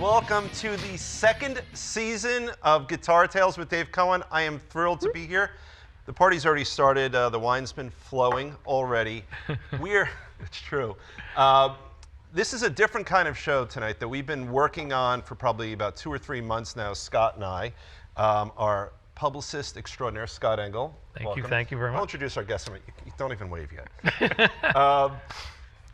welcome to the second season of Guitar Tales with Dave Cohen. I am thrilled to be here. The party's already started. The wine's been flowing already. It's true. This is a different kind of show tonight that we've been working on for probably about 2 or 3 months now, Scott and I. Our publicist extraordinaire, Scott Engel. Thank you very much. I'll introduce our guest. You don't even wave yet.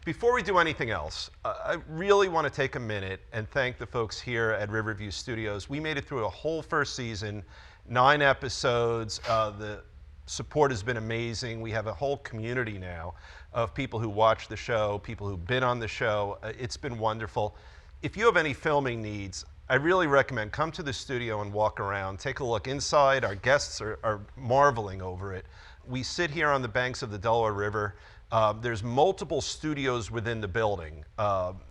Before we do anything else, I really want to take a minute and thank the folks here at Riverview Studios. We made it through a whole first season, 9 episodes. The support has been amazing. We have a whole community now of people who watch the show, people who've been on the show. It's been wonderful. If you have any filming needs, I really recommend come to the studio and walk around, take a look inside. Our guests are marveling over it. We sit here on the banks of the Delaware River. There's multiple studios within the building.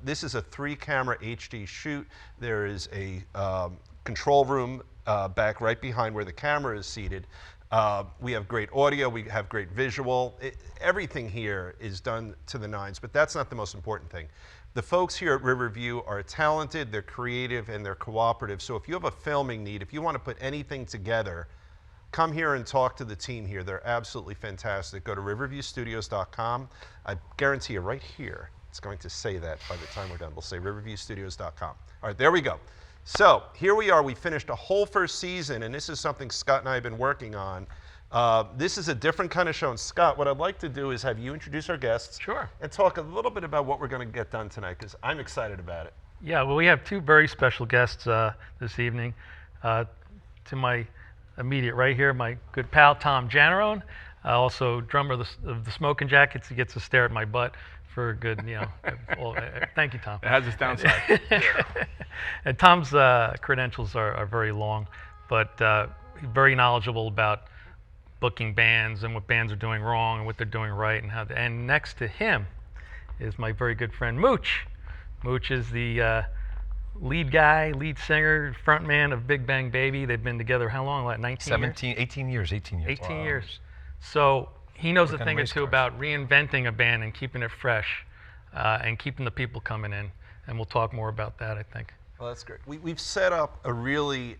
This is a 3-camera HD shoot. There is a control room back right behind where the camera is seated. We have great audio, we have great visual. Everything here is done to the nines, but that's not the most important thing. The folks here at Riverview are talented, they're creative, and they're cooperative. So if you have a filming need, if you want to put anything together, come here and talk to the team here. They're absolutely fantastic. Go to riverviewstudios.com. I guarantee you right here, it's going to say that by the time we're done. We'll say riverviewstudios.com. All right, there we go. So here we are. We finished a whole first season, and this is something Scott and I have been working on. This is a different kind of show. And Scott, what I'd like to do is have you introduce our guests. Sure. And talk a little bit about what we're going to get done tonight, because I'm excited about it. Yeah, well, we have 2 very special guests this evening. To my immediate right here, my good pal, Tom Jannarone, also drummer of the Smoking Jackets. He gets a stare at my butt for a good, thank you, Tom. It has its downside. And Tom's credentials are very long, but he's very knowledgeable about booking bands and what bands are doing wrong and what they're doing right and how. And next to him is my very good friend Mooch. Mooch is the lead singer, frontman of Big Bang Baby. They've been together how long? Like 19 years? 18 years. 18 wow. years. So he knows a thing or two cars. about reinventing a band and keeping it fresh and keeping the people coming in. And we'll talk more about that, I think. Well, that's great. We've set up a really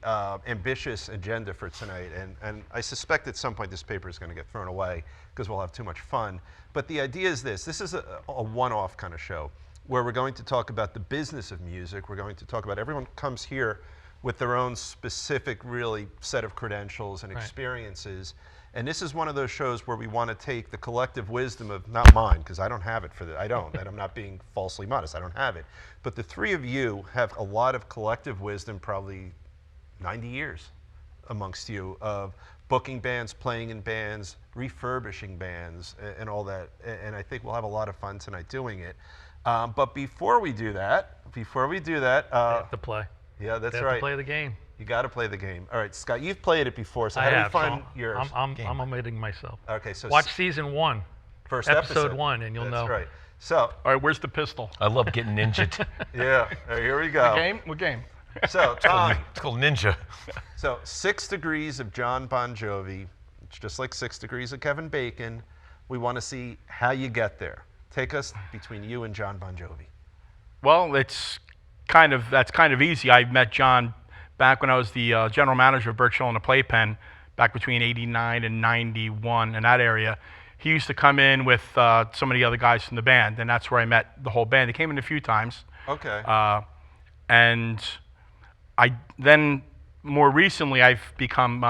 ambitious agenda for tonight, and I suspect at some point this paper is going to get thrown away because we'll have too much fun. But the idea is this. This is a one-off kind of show where we're going to talk about the business of music. We're going to talk about everyone comes here with their own specific really set of credentials and experiences. And this is one of those shows where we want to take the collective wisdom of, not mine, because I don't have it and I'm not being falsely modest, I don't have it. But the 3 of you have a lot of collective wisdom, probably 90 years amongst you, of booking bands, playing in bands, refurbishing bands, and all that. And I think we'll have a lot of fun tonight doing it. But before we do that, they have to play. Yeah, that's they have right. to play the game. You got to play the game. All right, Scott, you've played it before, so I how do you have, find so yours? I'm omitting myself. Okay, so watch season 1, first episode 1, and you'll know. That's right. So, All right, where's the pistol? I love getting ninja'd. yeah, all right, here we go. Game? What game? So, Tom, It's called Ninja. so 6 Degrees of John Bon Jovi. It's just like 6 Degrees of Kevin Bacon. We want to see how you get there. Take us between you and John Bon Jovi. Well, that's kind of easy. I met John back when I was the general manager of Birch Hill and the Playpen, back between '89 and '91 in that area. He used to come in with some of the other guys from the band, and that's where I met the whole band. They came in a few times. Okay. And then more recently, I've become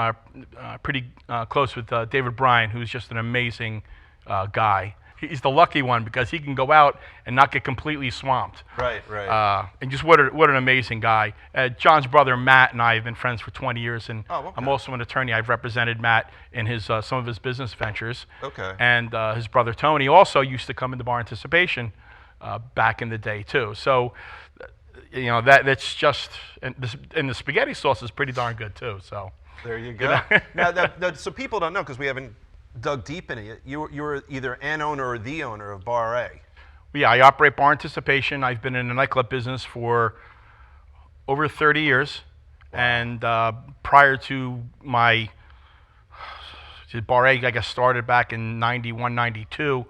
pretty close with David Bryan, who's just an amazing guy. He's the lucky one because he can go out and not get completely swamped. Right. And just what an amazing guy. John's brother Matt and I have been friends for 20 years, and I'm also an attorney. I've represented Matt in his some of his business ventures. Okay. And his brother Tony also used to come into Bar Anticipation back in the day too. So, that's just, and the spaghetti sauce is pretty darn good too. So. There you go. Now, so people don't know because we haven't dug deep into it. You were either an owner or the owner of Bar A. Yeah, I operate Bar Anticipation. I've been in the nightclub business for over 30 years. Wow. And prior to my Bar A, I guess, started back in 91, 92,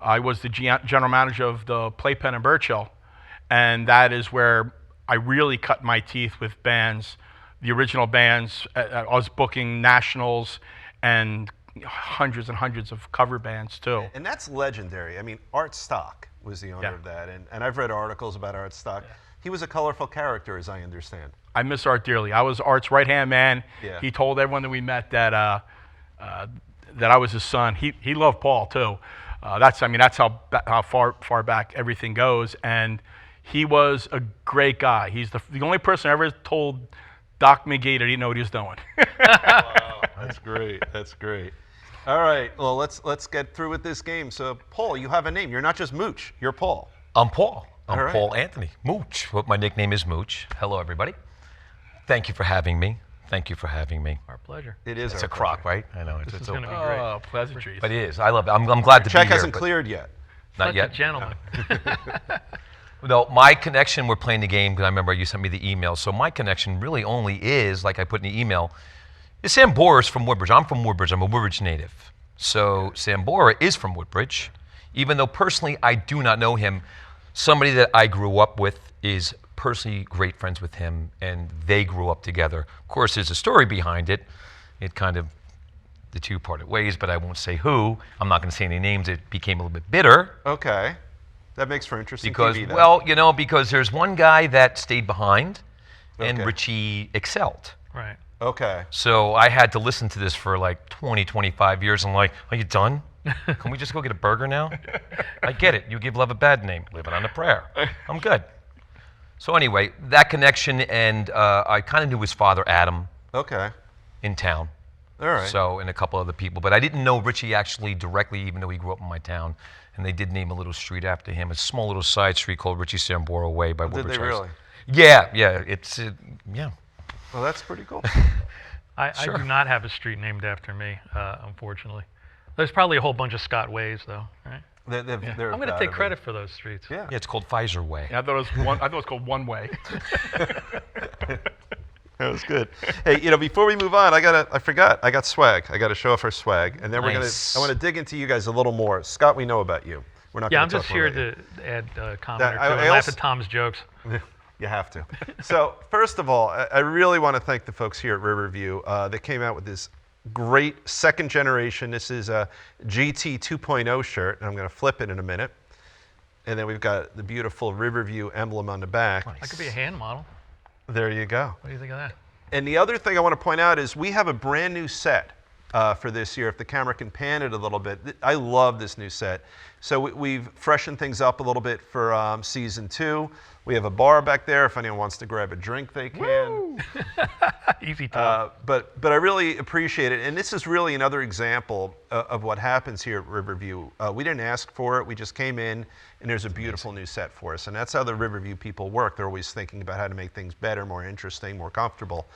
I was the general manager of the Playpen in Birch Hill. And that is where I really cut my teeth with bands, the original bands. I was booking nationals and hundreds and hundreds of cover bands too. And that's legendary. I mean, Art Stock was the owner of that, and I've read articles about Art Stock. Yeah. He was a colorful character, as I understand. I miss Art dearly. I was Art's right-hand man. Yeah. He told everyone that we met that that I was his son. He loved Paul too. That's how far back everything goes. And he was a great guy. He's the only person I ever told Doc McGee that he didn't know what he was doing. Wow, that's great. That's great. All right, well, let's get through with this game. So, Paul, you have a name. You're not just Mooch. You're Paul. I'm Paul. I'm All right. Paul Anthony. Mooch. What my nickname is Mooch. Hello, everybody. Thank you for having me. Thank you for having me. Our pleasure. It is. It's our a crock, pleasure. right? I know. This It's is a, going to be great. Oh, pleasantries. but it is. I love it. I'm glad to Check be here. hasn't but cleared yet. Not Such yet. a gentleman. No, my connection, we're playing the game because I remember you sent me the email. So my connection really only is, like I put in the email, is Sam Bora's from Woodbridge. I'm from Woodbridge. I'm a Woodbridge native. So Sam Bora is from Woodbridge. Even though personally I do not know him, somebody that I grew up with is personally great friends with him, and they grew up together. Of course, there's a story behind it. It kind of, the two parted ways, but I won't say who. I'm not going to say any names. It became a little bit bitter. Okay. That makes for interesting Because, TV, though. well, you know, because there's one guy that stayed behind, and Okay. Richie excelled. Right. Okay. So I had to listen to this for like 20, 25 years. I'm like, are you done? Can we just go get a burger now? I get it. You give love a bad name. Live it on a prayer. I'm good. So anyway, that connection, and I kind of knew his father, Adam, Okay. in town. All right. So, and a couple other people. But I didn't know Richie actually directly, even though he grew up in my town. And they did name a little street after him, a small little side street called Richie Sambora Way by Did Woodbridge they High really? School. Yeah, yeah. It's, yeah. Well, that's pretty cool. I Sure. do not have a street named after me, unfortunately. There's probably a whole bunch of Scott Ways, though, right? They're I'm going to gotta take be. credit for those streets. Yeah. Yeah, it's called Pfizer Way. Yeah, I thought it was called One Way. That was good. Hey, you know, before we move on, I forgot. I got swag. I got to show off our swag, and then Nice. I want to dig into you guys a little more. Scott, we know about you. We're not. Yeah, gonna I'm just talk more here about to add a comment That- or two I and laugh also- at Tom's jokes. you. You have to. So, first of all, I really want to thank the folks here at Riverview that came out with this great second generation. This is a GT 2.0 shirt, and I'm going to flip it in a minute. And then we've got the beautiful Riverview emblem on the back. That could be a hand model. There you go. What do you think of that? And the other thing I want to point out is we have a brand new set for this year. If the camera can pan it a little bit, I love this new set. So we've freshened things up a little bit for season 2. We have a bar back there. If anyone wants to grab a drink, they can. Easy Tom. But I really appreciate it. And this is really another example of what happens here at Riverview. We didn't ask for it. We just came in, and there's a beautiful new set for us. And that's how the Riverview people work. They're always thinking about how to make things better, more interesting, more comfortable.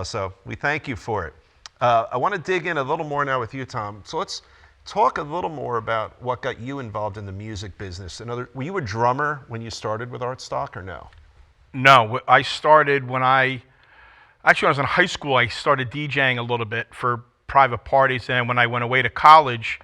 So we thank you for it. I want to dig in a little more now with you, Tom. So let's talk a little more about what got you involved in the music business. Were you a drummer when you started with Art Stock, or no? No, I started when I was in high school. I started DJing a little bit for private parties, and when I went away to college,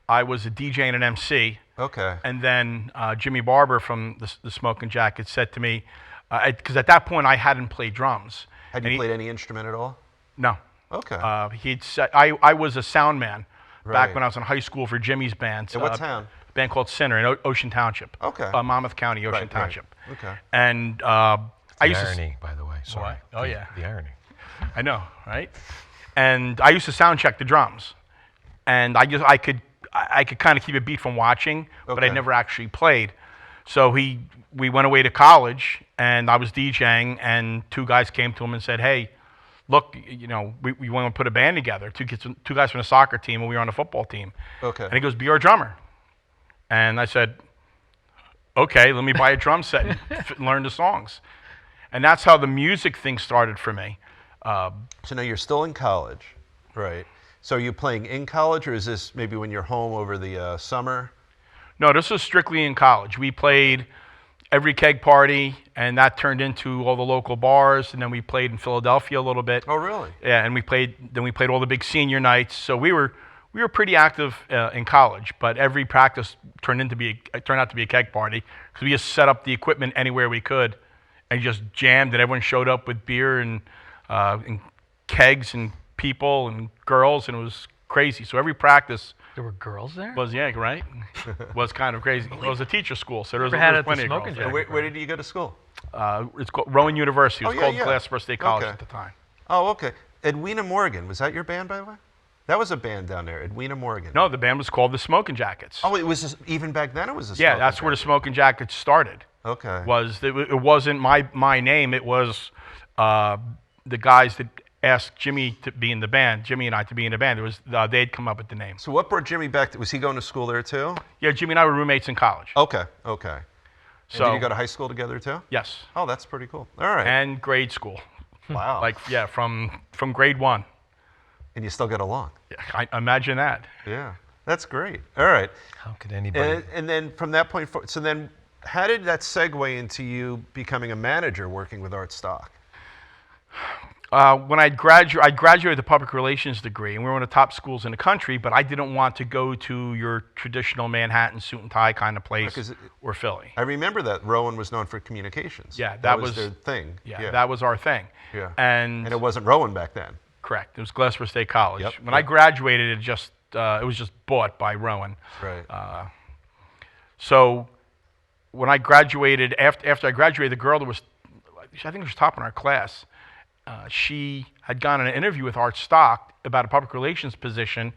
I was a DJ and an MC. Okay. And then Jimmy Barber from the Smoking Jacket said to me, because at that point I hadn't played drums. Had you played any instrument at all? No. Okay. He'd said I was a sound man Right. back when I was in high school for Jimmy's band. In what town? A band called Sinner in Ocean Township. Okay. Monmouth County, Ocean Right. Township. Okay. And I The used to. irony, by the way. Sorry. What? Oh, yeah. The irony. I know, right? And I used to sound check the drums, and I could kind of keep a beat from watching, but I Okay. never actually played. So we went away to college, and I was DJing, and 2 guys came to him and said, "Hey, look, you know, we want to put a band together. Two guys from the soccer team, and we were on the football team." Okay. And he goes, "Be our drummer." And I said, "Okay, let me buy a drum set and learn the songs." And that's how the music thing started for me. So now you're still in college, right? So are you playing in college, or is this maybe when you're home over the summer? No, this was strictly in college. We played every keg party, and that turned into all the local bars, and then we played in Philadelphia a little bit. Oh, really? Yeah, and we played all the big senior nights. So we were pretty active in college, but every practice turned out to be a keg party because we just set up the equipment anywhere we could and just jammed, and everyone showed up with beer and kegs and people and girls, and it was crazy. So every practice There were girls there? was, yeah, right? Was kind of crazy. It was a teacher school, so there was, Never had there it was at the plenty of girls smoking there. jacket. Where did you go to school? It's called Rowan University. It was Oh, called yeah. Glassboro State College Okay. at the time. Oh, okay. Edwina Morgan, was that your band, by the way? That was a band down there, Edwina Morgan. No, the band was called the Smoking Jackets. Oh, it was even back then. It was a yeah, Smoking that's where the Jacket. Smoking Jackets started. Okay. It wasn't my name. It was the guys that asked Jimmy to be in the band. Jimmy and I to be in the band. It was they'd come up with the name. So what brought Jimmy back? Was he going to school there too? Yeah, Jimmy and I were roommates in college. Okay. Okay. So And did you go to high school together too? yes, Oh, that's pretty cool. All right. and grade school. Wow. Like yeah, from grade 1. And you still get along. Yeah, I imagine that. Yeah. That's great. All right. How could anybody? And then from that point forward, so then how did that segue into you becoming a manager working with Art Stock? When I graduated the public relations degree, and we were one of the top schools in the country, but I didn't want to go to your traditional Manhattan suit and tie kind of place Because or Philly. I remember that Rowan was known for communications. Yeah, that that was was- their thing. Yeah, that was our thing. Yeah. And And it wasn't Rowan back then. correct, it was Glassboro State College. Yep, When I yep. graduated, it was just bought by Rowan. Right. So when I graduated, after I graduated, the girl that was, I think was top in our class, she had gone on an interview with Art Stock about a public relations position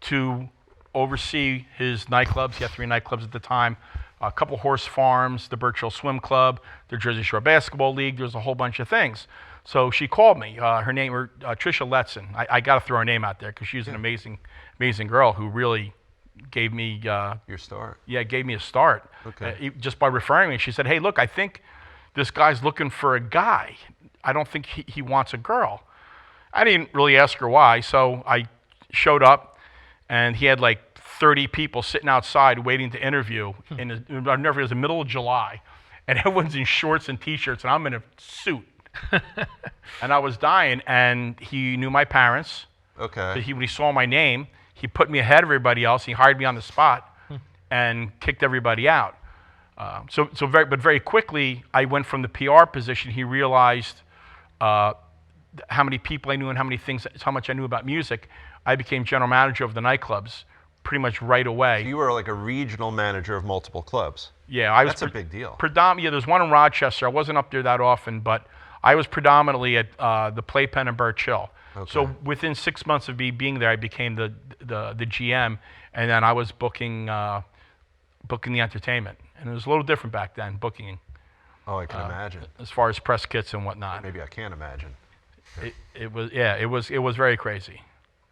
to oversee his nightclubs. He had 3 nightclubs at the time, a couple horse farms, the Birch Hill Swim Club, the Jersey Shore Basketball League. There was a whole bunch of things. So she called me. Her name was Tricia Letson. I got to throw her name out there because she's an amazing, amazing girl who really gave me Your start. gave me a start. Okay. Just by referring me. She said, hey, look, I think this guy's looking for a guy. I don't think he wants a girl. I didn't really ask her why, so I showed up, and he had like 30 people sitting outside waiting to interview. I've never, it was the middle of July, and everyone's in shorts and T-shirts, and I'm in a suit. And I was dying, and he knew my parents. Okay. When he saw my name, he put me ahead of everybody else. He hired me on the spot and kicked everybody out. But very quickly, I went from the PR position. He realized how many people I knew and how much I knew about music. I became general manager of the nightclubs pretty much right away. You were like a regional manager of multiple clubs. Yeah, I was. That's a big deal. Yeah, there's one in Rochester. I wasn't up there that often, but I was predominantly at the Playpen in Birch Hill. Okay. So within 6 months of me being there, I became the GM, and then I was booking the entertainment, and it was a little different back then, booking Oh, I can imagine. as far as press kits and whatnot. Maybe I can't imagine. It was very crazy.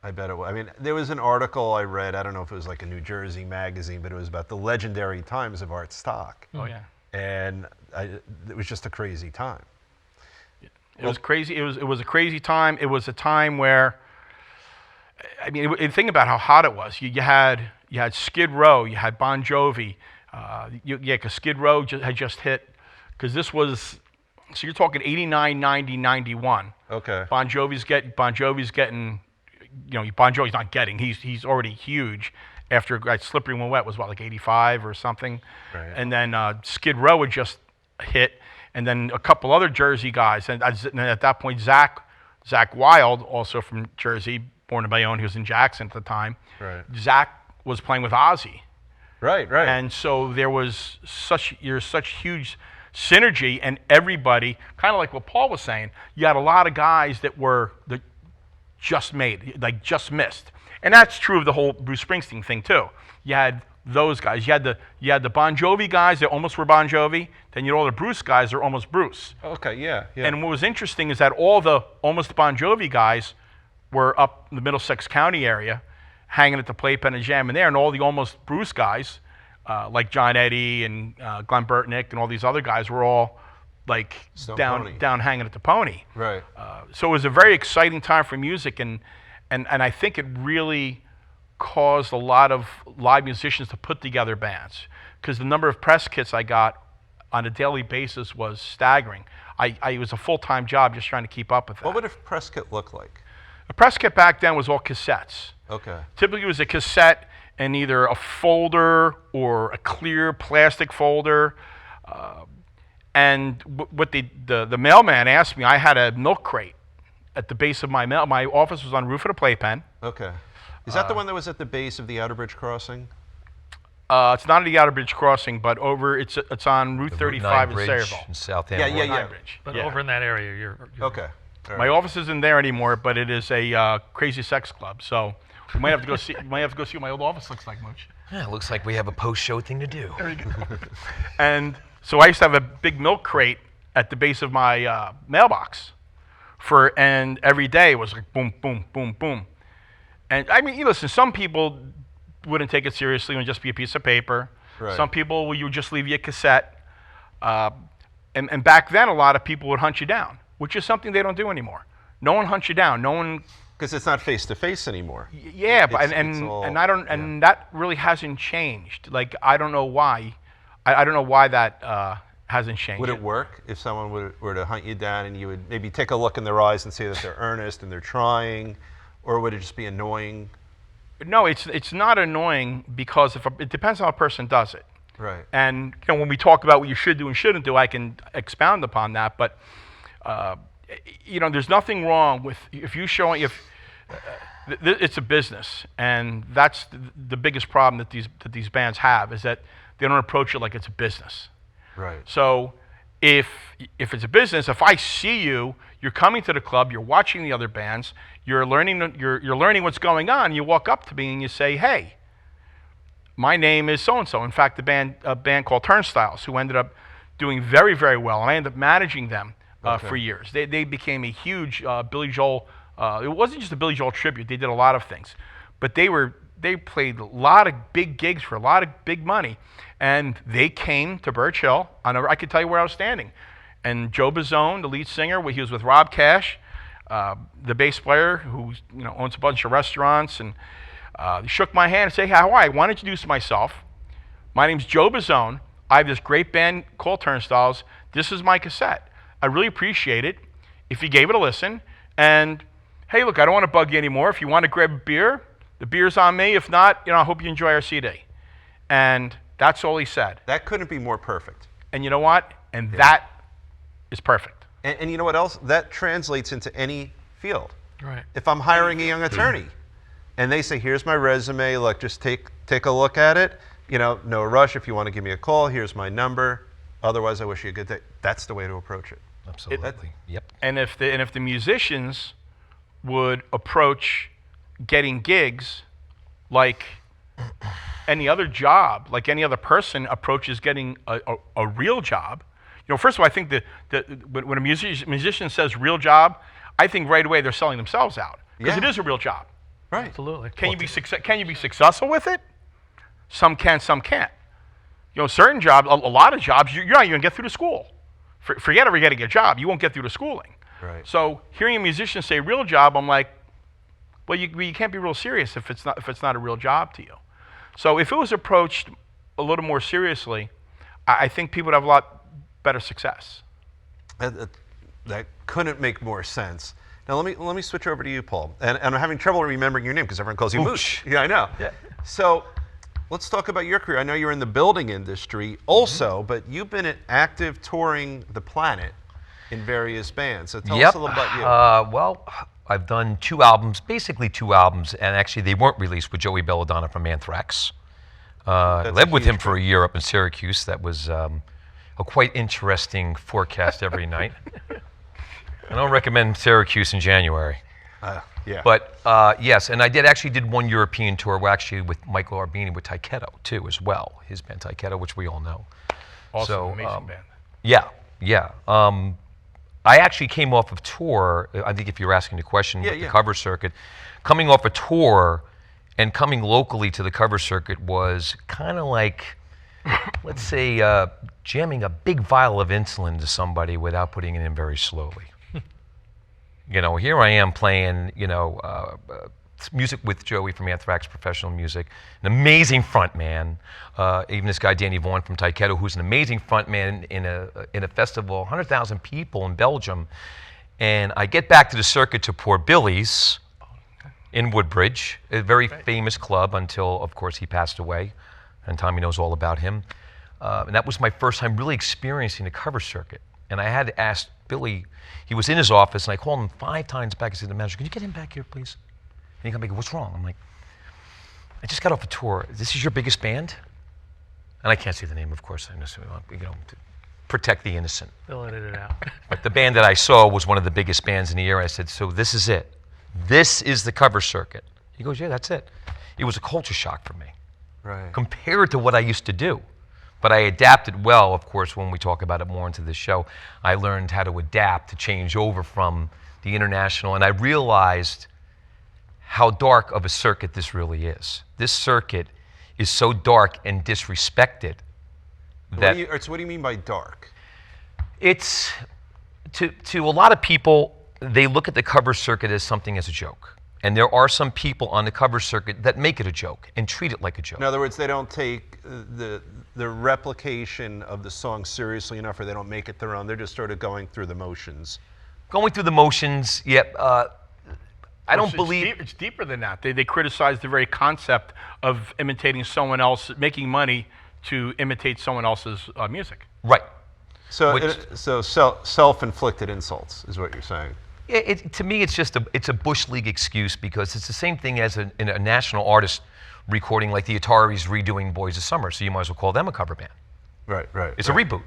I bet it was. I mean, there was an article I read, I don't know if it was like a New Jersey magazine, but it was about the legendary times of Art Stock. Oh yeah. And it was just a crazy time. It was crazy. It was a crazy time. It was a time where, I mean, think about how hot it was. You had Skid Row, you had Bon Jovi, because Skid Row had just hit, because this was, so you're talking 89, 90, 91. Okay. Bon Jovi's getting, Bon Jovi's not getting. He's already huge. After Slippery When Wet was what, like 85 or something, Right. and then Skid Row had just hit. And then a couple other Jersey guys, and at that point, Zach Wilde, also from Jersey, born in Bayonne, he was in Jackson at the time. Right. Zach was playing with Ozzy, Right. and so there was such huge synergy, and everybody, kind of like what Paul was saying, you had a lot of guys that just missed, and that's true of the whole Bruce Springsteen thing too. You had those guys. You had the Bon Jovi guys that almost were Bon Jovi. Then you had all the Bruce guys that are almost Bruce. Okay, yeah. And what was interesting is that all the almost Bon Jovi guys were up in the Middlesex County area, hanging at the Playpen and jamming there, and all the almost Bruce guys, like John Eddy and Glenn Burtnick and all these other guys, were all like Pony. down hanging at the Pony. Right. So it was a very exciting time for music, and I think it really caused a lot of live musicians to put together bands, because the number of press kits I got on a daily basis was staggering. It was a full-time job just trying to keep up with that. What would a press kit look like? A press kit back then was all cassettes. Okay. Typically it was a cassette and either a folder or a clear plastic folder. And what the mailman asked me, I had a milk crate at the base of my mail. My office was on the roof of the playpen. Okay. Is that the one that was at the base of the Outer Bridge Crossing? It's not at the Outer Bridge Crossing, but it's on Route 35 in Sayreville. In South Yeah, End. yeah, yeah. Bridge. But Yeah. over in that area, you're Okay. All My right. office isn't there anymore, but it is a crazy sex club. So we might have to go see. Might have to go see what my old office looks like, Mooch. Yeah, looks like we have a post-show thing to do. And so I used to have a big milk crate at the base of my mailbox, and every day it was like boom, boom, boom, boom. And I mean, you listen, some people wouldn't take it seriously and just be a piece of paper. Right. Some people, you would just leave you a cassette. And back then, a lot of people would hunt you down, which is something they don't do anymore. No one hunts you down. No one. Because it's not face to face anymore. Yeah, but It's all- and I don't, and that really hasn't changed. Like I don't know why. I don't know why that hasn't changed. Would it work if someone were to hunt you down and you would maybe take a look in their eyes and see that they're earnest and they're trying, or would it just be annoying? No, it's not annoying because it depends on how a person does it. Right. And when we talk about what you should do and shouldn't do, I can expound upon that. But there's nothing wrong with if you show it's a business, and that's the biggest problem that these bands have is that they don't approach it like it's a business. Right. So if it's a business, if I see you're coming to the club, you're watching the other bands, you're learning what's going on. You walk up to me and you say, "Hey, my name is so and so." In fact, a band called Turnstiles, who ended up doing very, very well, and I ended up managing them for years. They became a huge Billy Joel. It wasn't just a Billy Joel tribute. They did a lot of things, but they played a lot of big gigs for a lot of big money, and they came to Birch Hill. I could tell you where I was standing, and Joe Bazzone, the lead singer, he was with Rob Cash, the bass player who owns a bunch of restaurants, and he shook my hand and said, "Hey, how are you? I want to introduce myself. My name's Joe Bazzone. I have this great band called Turnstiles. This is my cassette. I really appreciate it if you gave it a listen. And hey, look, I don't want to bug you anymore. If you want to grab a beer, the beer's on me. If not, I hope you enjoy our CD." And that's all he said. That couldn't be more perfect. And you know what? And that is perfect. And you know what else? That translates into any field. right. If I'm hiring a young attorney, and they say, "Here's my resume. Look, just take a look at it. No rush. If you want to give me a call, here's my number. Otherwise, I wish you a good day." That's the way to approach it. Absolutely. Yep. And if the musicians would approach getting gigs like any other job, like any other person approaches getting a real job. First of all, I think that when a musician says real job, I think right away they're selling themselves out because it is a real job. Right. Absolutely. Can you be successful with it? Some can, some can't. Certain jobs, a lot of jobs, you're not even gonna get through to school. Forget ever getting a job. You won't get through to schooling. Right. So hearing a musician say real job, I'm like, well, you can't be real serious if it's not a real job to you. So if it was approached a little more seriously, I think people would have a lot better success. That couldn't make more sense. Now let me switch over to you, Paul. And I'm having trouble remembering your name because everyone calls you Mooch. Yeah, I know. Yeah. So let's talk about your career. I know you're in the building industry also, but you've been active touring the planet in various bands. So tell us a little about you. Well, I've done basically two albums, and actually they weren't released with Joey Belladonna from Anthrax. I lived with him for a year up in Syracuse. That was a quite interesting forecast every night. I don't recommend Syracuse in January. Yeah. But yes, and I did one European tour, actually with Michael Arbini with Taiketo too, as well. His band Taiketo, which we all know. Also an amazing band. Yeah. I actually came off of tour. I think if you're asking the question, with the cover circuit, coming off a tour and coming locally to the cover circuit was kind of like, let's say, jamming a big vial of insulin to somebody without putting it in very slowly. Here I am playing, music with Joey from Anthrax Professional Music, an amazing front man. Even this guy Danny Vaughan from Taiketo, who's an amazing front man in a festival, 100,000 people in Belgium. And I get back to the circuit to Poor Billy's in Woodbridge, a very famous club until, of course, he passed away, and Tommy knows all about him. And that was my first time really experiencing the cover circuit. And I had to ask Billy, he was in his office, and I called him 5 times back. I said to the manager, "Can you get him back here, please?" And he comes back, "What's wrong?" I'm like, "I just got off a tour. This is your biggest band?" And I can't say the name, of course. I know, to protect the innocent. They'll edit it out. But the band that I saw was one of the biggest bands in the area. I said, "So this is it. This is the cover circuit." He goes, "Yeah, that's it." It was a culture shock for me, Right. compared to what I used to do. But I adapted well, of course, when we talk about it more into this show. I learned how to adapt, to change over from the international, and I realized how dark of a circuit this really is. This circuit is so dark and disrespected that So what do you mean by dark? it's, to a lot of people, they look at the cover circuit as something as a joke. And there are some people on the cover circuit that make it a joke and treat it like a joke. In other words, they don't take the replication of the song seriously enough, or they don't make it their own. They're just sort of going through the motions. Going through the motions, yep. I don't believe... It's deeper than that. They criticize the very concept of imitating someone else, making money to imitate someone else's music. Right. So self-inflicted insults is what you're saying. To me, it's just a Bush League excuse, because it's the same thing as a national artist recording, like the Ataris redoing Boys of Summer, so you might as well call them a cover band. Right. It's a reboot.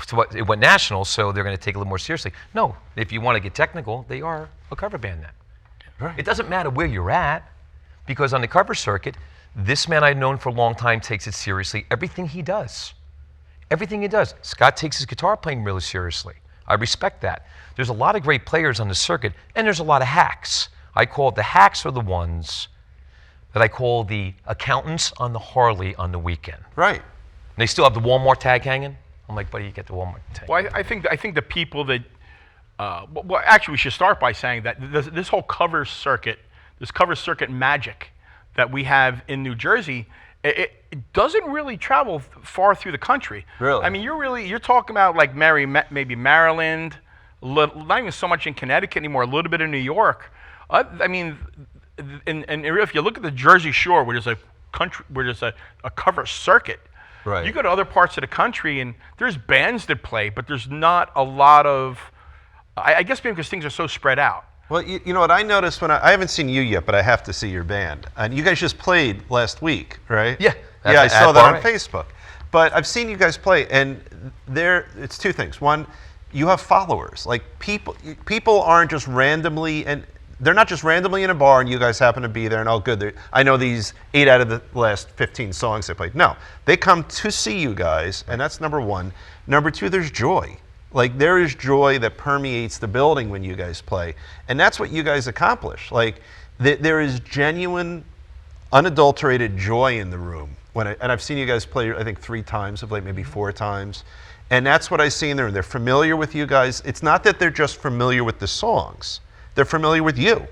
So it went national, so they're going to take it a little more seriously. No, if you want to get technical, they are a cover band then. Right. It doesn't matter where you're at, because on the cover circuit, this man I've known for a long time takes it seriously. Everything he does. Scott takes his guitar playing really seriously. I respect that. There's a lot of great players on the circuit, and there's a lot of hacks. I call it the hacks are the ones that I call the accountants on the Harley on the weekend. Right. And they still have the Walmart tag hanging. I'm like, buddy, you get the Walmart tag. Well, I think the people that, well, actually, we should start by saying that this whole cover circuit, this cover circuit magic that we have in New Jersey, it doesn't really travel far through the country. Really? I mean, you're talking about like maybe Maryland, not even so much in Connecticut anymore, a little bit in New York. I mean, and if you look at the Jersey Shore, where there's a cover circuit, Right. you go to other parts of the country and there's bands that play, but there's not a lot of, I guess maybe because things are so spread out. Well, you know what I noticed when I haven't seen you yet, but I have to see your band. And you guys just played last week, right? Yeah. Yeah, I saw that on Right. Facebook. But I've seen you guys play, and it's 2 things. One, you have followers. Like people aren't just randomly, and they're not just randomly in a bar and you guys happen to be there and, oh, good, I know these 8 out of the last 15 songs they played. No, they come to see you guys, and that's number 1. Number 2, there's joy. Like, there is joy that permeates the building when you guys play, and that's what you guys accomplish. Like, there is genuine, unadulterated joy in the room. And I've seen you guys play, I think 3 times of late, maybe 4 times, and that's what I see in there. They're familiar with you guys. It's not that they're just familiar with the songs. They're familiar with you,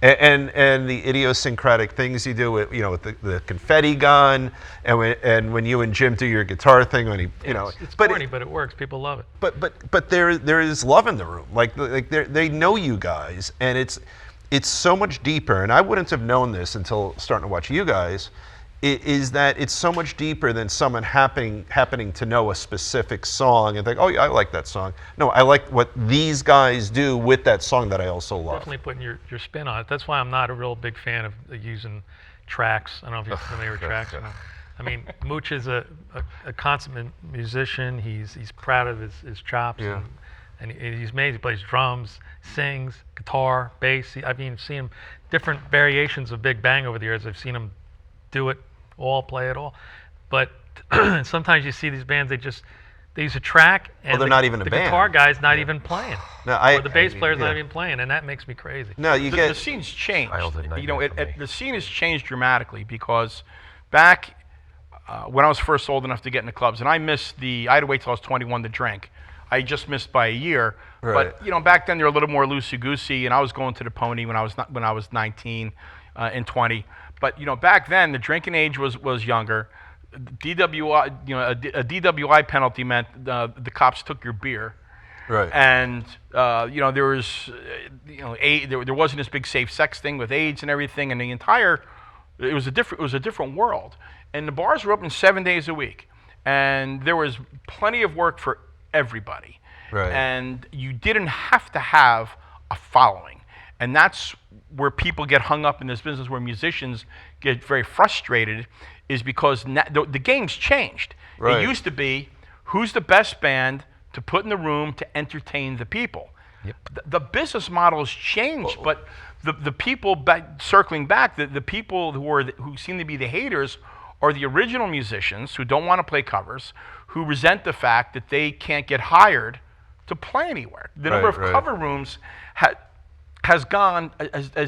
and the idiosyncratic things you do with, with the confetti gun, and when you and Jim do your guitar thing, when It's corny, but it works. People love it. But there is love in the room. Like they know you guys, and it's so much deeper. And I wouldn't have known this until starting to watch you guys. Is that it's so much deeper than someone happening to know a specific song and think, oh yeah, I like that song. No, I like what these guys do with that song that I also love. Definitely putting your spin on it. That's why I'm not a real big fan of using tracks. I don't know if you're familiar with tracks or not. I mean, Mooch is a consummate musician. He's proud of his chops. Yeah. And he's amazing. He plays drums, sings, guitar, bass. I've seen him different variations of Big Bang over the years. I've seen him do it all, play it all. But sometimes you see these bands, they use a track, and they're not even a the band. Guitar guy's not even playing. No, or the bass player's not even playing, and that makes me crazy. No, The scene's changed. Childhood nightmare for me. The scene has changed dramatically because back when I was first old enough to get into clubs, and I had to wait till I was 21 to drink. I just missed by a year. Right. But back then they were a little more loosey-goosey, and I was going to the Pony when I was 19 and 20. But back then the drinking age was younger. DWI, a DWI penalty meant the cops took your beer. Right. And there was there wasn't this big safe sex thing with AIDS and everything, and it was a different world. And the bars were open 7 days a week. and there was plenty of work for everybody. Right. And you didn't have to have a following. And that's where people get hung up in this business, where musicians get very frustrated, is because the game's changed. Right. It used to be, who's the best band to put in the room to entertain the people? Yep. The business model has changed, but the people, circling back, the people who seem to be the haters are the original musicians who don't want to play covers, who resent the fact that they can't get hired to play anywhere. The number of cover rooms has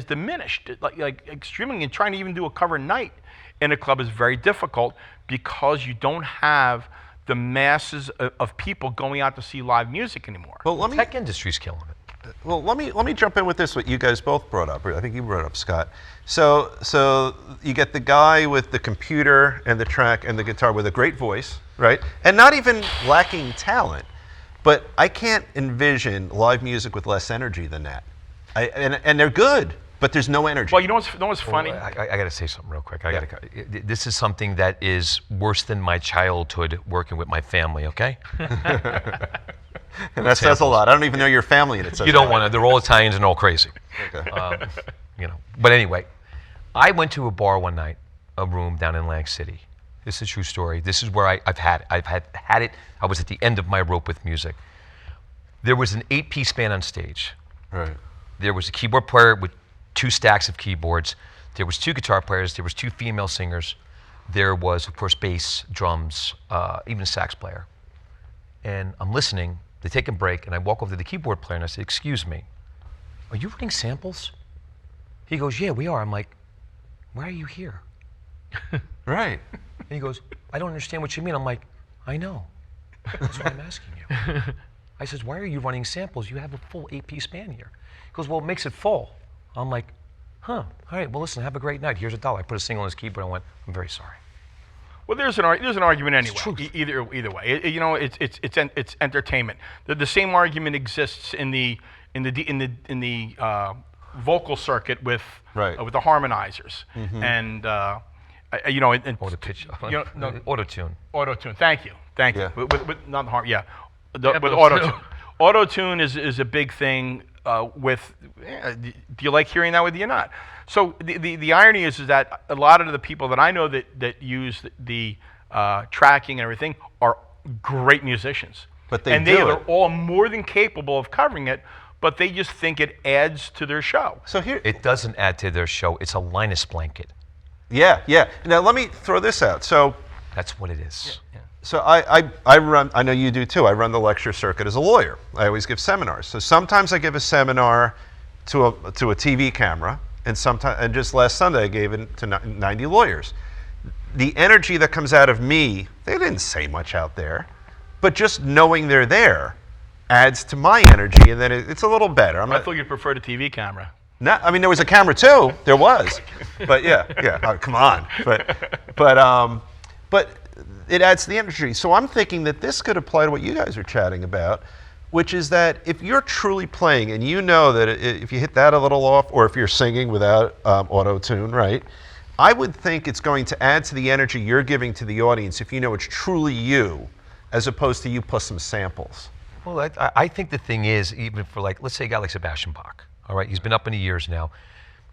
diminished, like extremely, and trying to even do a cover night in a club is very difficult because you don't have the masses of people going out to see live music anymore. Well, The tech industry's killing it. Well, let me jump in with this. What you guys both brought up. I think you brought up, Scott. So you get the guy with the computer and the track and the guitar with a great voice, right? And not even lacking talent. But I can't envision live music with less energy than that. And they're good, but there's no energy. Well, you know what's funny? I got to say something real quick. This is something that is worse than my childhood working with my family, okay? And that says a lot. I don't even know your family, and it says You don't want to. They're all Italians and all crazy. Okay. But anyway, I went to a bar one night, a room down in Lang City. This is a true story. This is where I've had it. I was at the end of my rope with music. There was an 8-piece band on stage. Right. There was a keyboard player with 2 stacks of keyboards. There was 2 guitar players. There was 2 female singers. There was, of course, bass, drums, even a sax player. And I'm listening. They take a break, and I walk over to the keyboard player, and I say, "Excuse me, are you running samples?" He goes, "Yeah, we are." I'm like, "Why are you here?" Right. And he goes, "I don't understand what you mean." I'm like, "I know. That's why I'm asking you." I says, "Why are you running samples? You have a full 8-piece band here." He goes, "Well, it makes it full." I'm like, "Huh, all right, well, listen, have a great night. Here's $1. I put a single on his keyboard, and I went, "I'm very sorry." Well, there's an argument anyway. truth. Either way, it's entertainment. The same argument exists in the vocal circuit with the harmonizers and Or the pitch. auto-tune. Auto-tune. Thank you. Yeah. With not the harm. Yeah. With auto-tune. Auto-tune is a big thing. Do you like hearing that? With you or not? So the irony is that a lot of the people that I know that use the tracking and everything are great musicians. But they're all more than capable of covering it, but they just think it adds to their show. So here, It doesn't add to their show. It's a Linus blanket. yeah. Now let me throw this out. So That's what it is. So I run, I know you do too, I run the lecture circuit as a lawyer. I always give seminars. So sometimes I give a seminar to a TV camera, and just last Sunday I gave it to 90 lawyers. The energy that comes out of me, they didn't say much out there, but just knowing they're there adds to my energy, and then it's a little better. I thought you'd prefer the TV camera. No, I mean there was a camera too. There was, but yeah. Oh, come on, but it adds to the energy. So I'm thinking that this could apply to what you guys are chatting about, which is that if you're truly playing and you know that if you hit that a little off, or if you're singing without auto-tune, right? I would think it's going to add to the energy you're giving to the audience if you know it's truly you, as opposed to you plus some samples. Well, I think the thing is, even for let's say a guy like Sebastian Bach, all right, he's been up in the years now,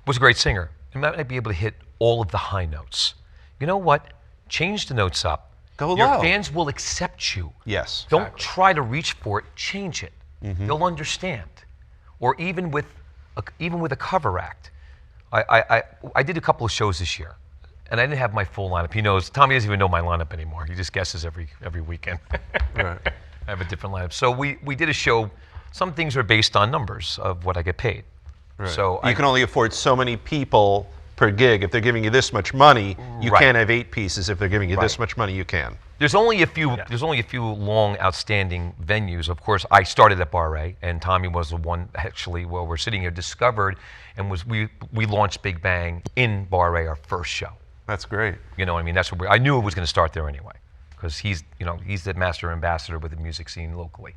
was a great singer. He might not be able to hit all of the high notes. You know what? Change the notes up. Go Your low. fans will accept you. Yes. Don't try to reach for it. Change it. They'll understand. Or even with a cover act. I did a couple of shows this year, and I didn't have my full lineup. He knows. Tommy doesn't even know my lineup anymore. He just guesses every weekend. Right. I have a different lineup. So we did a show. Some things are based on numbers of what I get paid. Right. So you can only afford so many people per gig. If they're giving you this much money, you can't have 8 pieces. If they're giving you this much money, you can. There's only a few. There's only a few long, outstanding venues. Of course, I started at Bar A, and Tommy was the one actually. While we're sitting here, discovered and we launched Big Bang in Bar A, our first show. That's great. You know what I mean? That's what I knew it was going to start there anyway, because he's the master ambassador with the music scene locally.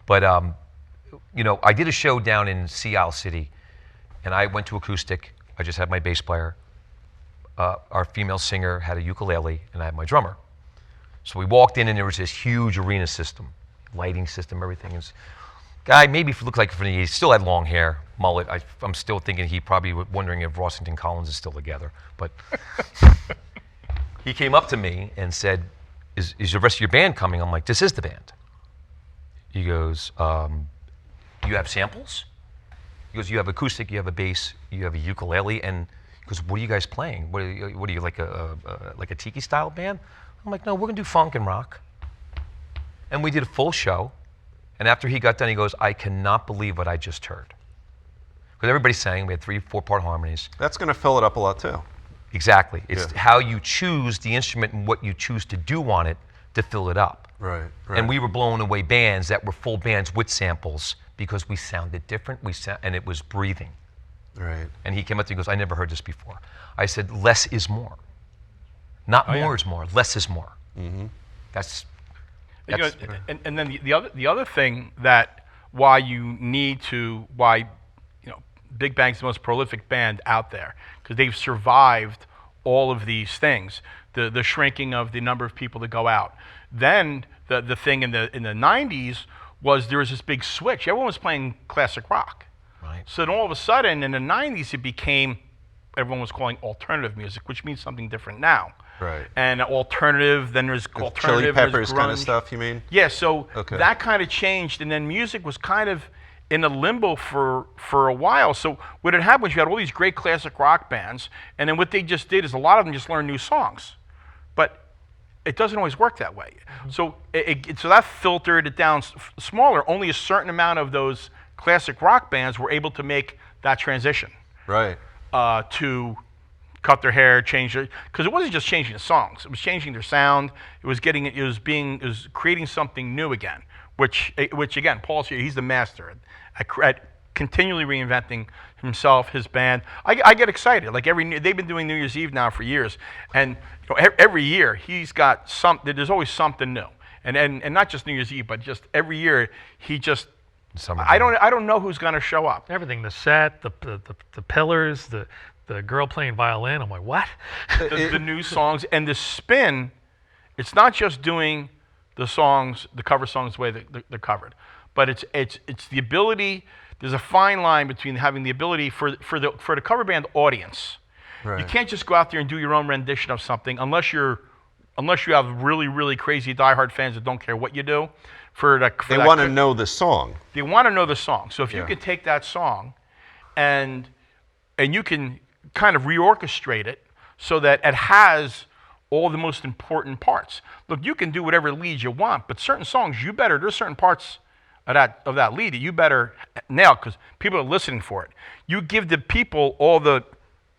But I did a show down in Sea Isle City, and I went to acoustic. I just had my bass player. Our female singer had a ukulele, and I had my drummer. So we walked in and there was this huge arena system, lighting system, everything. And guy, maybe if it looked like from the 80s, still had long hair, mullet. I'm still thinking he probably was wondering if Rossington Collins is still together. But he came up to me and said, is the rest of your band coming? I'm like, this is the band. He goes, you have samples? He goes, you have acoustic, you have a bass, you have a ukulele, and he goes, what are you guys playing? What are you like a tiki style band? I'm like, no, we're gonna do funk and rock. And we did a full show. And after he got done, he goes, I cannot believe what I just heard. Because everybody sang, we had 3-4 part harmonies. That's going to fill it up a lot too. Exactly. It's how you choose the instrument and what you choose to do on it to fill it up. Right. And we were blowing away bands that were full bands with samples because we sounded different, and it was breathing. Right. And he came up to me and goes, I never heard this before. I said, less is more. Not more is more, less is more. Mm-hmm. That's You know, and then the other thing that why Big Bang's the most prolific band out there, because they've survived all of these things, the shrinking of the number of people that go out. Then the thing in the 90s was there was this big switch. Everyone was playing classic rock. right. So then all of a sudden in the 90s it became, everyone was calling alternative music, which means something different now. Right. And alternative, then there's Chili alternative, Peppers there's kind of grunge. stuff, you mean? Yeah, so Okay. that kind of changed, and then music was kind of in a limbo for a while. So what had happened was you had all these great classic rock bands, and then what they just did is a lot of them just learned new songs. But it doesn't always work that way. So so that filtered it down smaller. Only a certain amount of those classic rock bands were able to make that transition Right. to cut their hair, change it, because it wasn't just changing the songs; it was changing their sound. It was creating something new again. Which again, Paul's here; he's the master at continually reinventing himself, his band. I get excited. Like they've been doing New Year's Eve now for years, and every year he's got there's always something new, and not just New Year's Eve, but just every year he just. I don't know who's going to show up. Everything, the set, the pillars, the girl playing violin. I'm like, what? The new songs and the spin. It's not just doing the songs, the cover songs the way they're covered, but it's the ability. There's a fine line between having the ability for the cover band audience. Right. You can't just go out there and do your own rendition of something unless you have really, really crazy diehard fans that don't care what you do. They want to know the song. They want to know the song. So if you could take that song and you can kind of reorchestrate it so that it has all the most important parts. Look, you can do whatever leads you want, but certain songs, there's certain parts of that lead that you better nail because people are listening for it. You give the people all the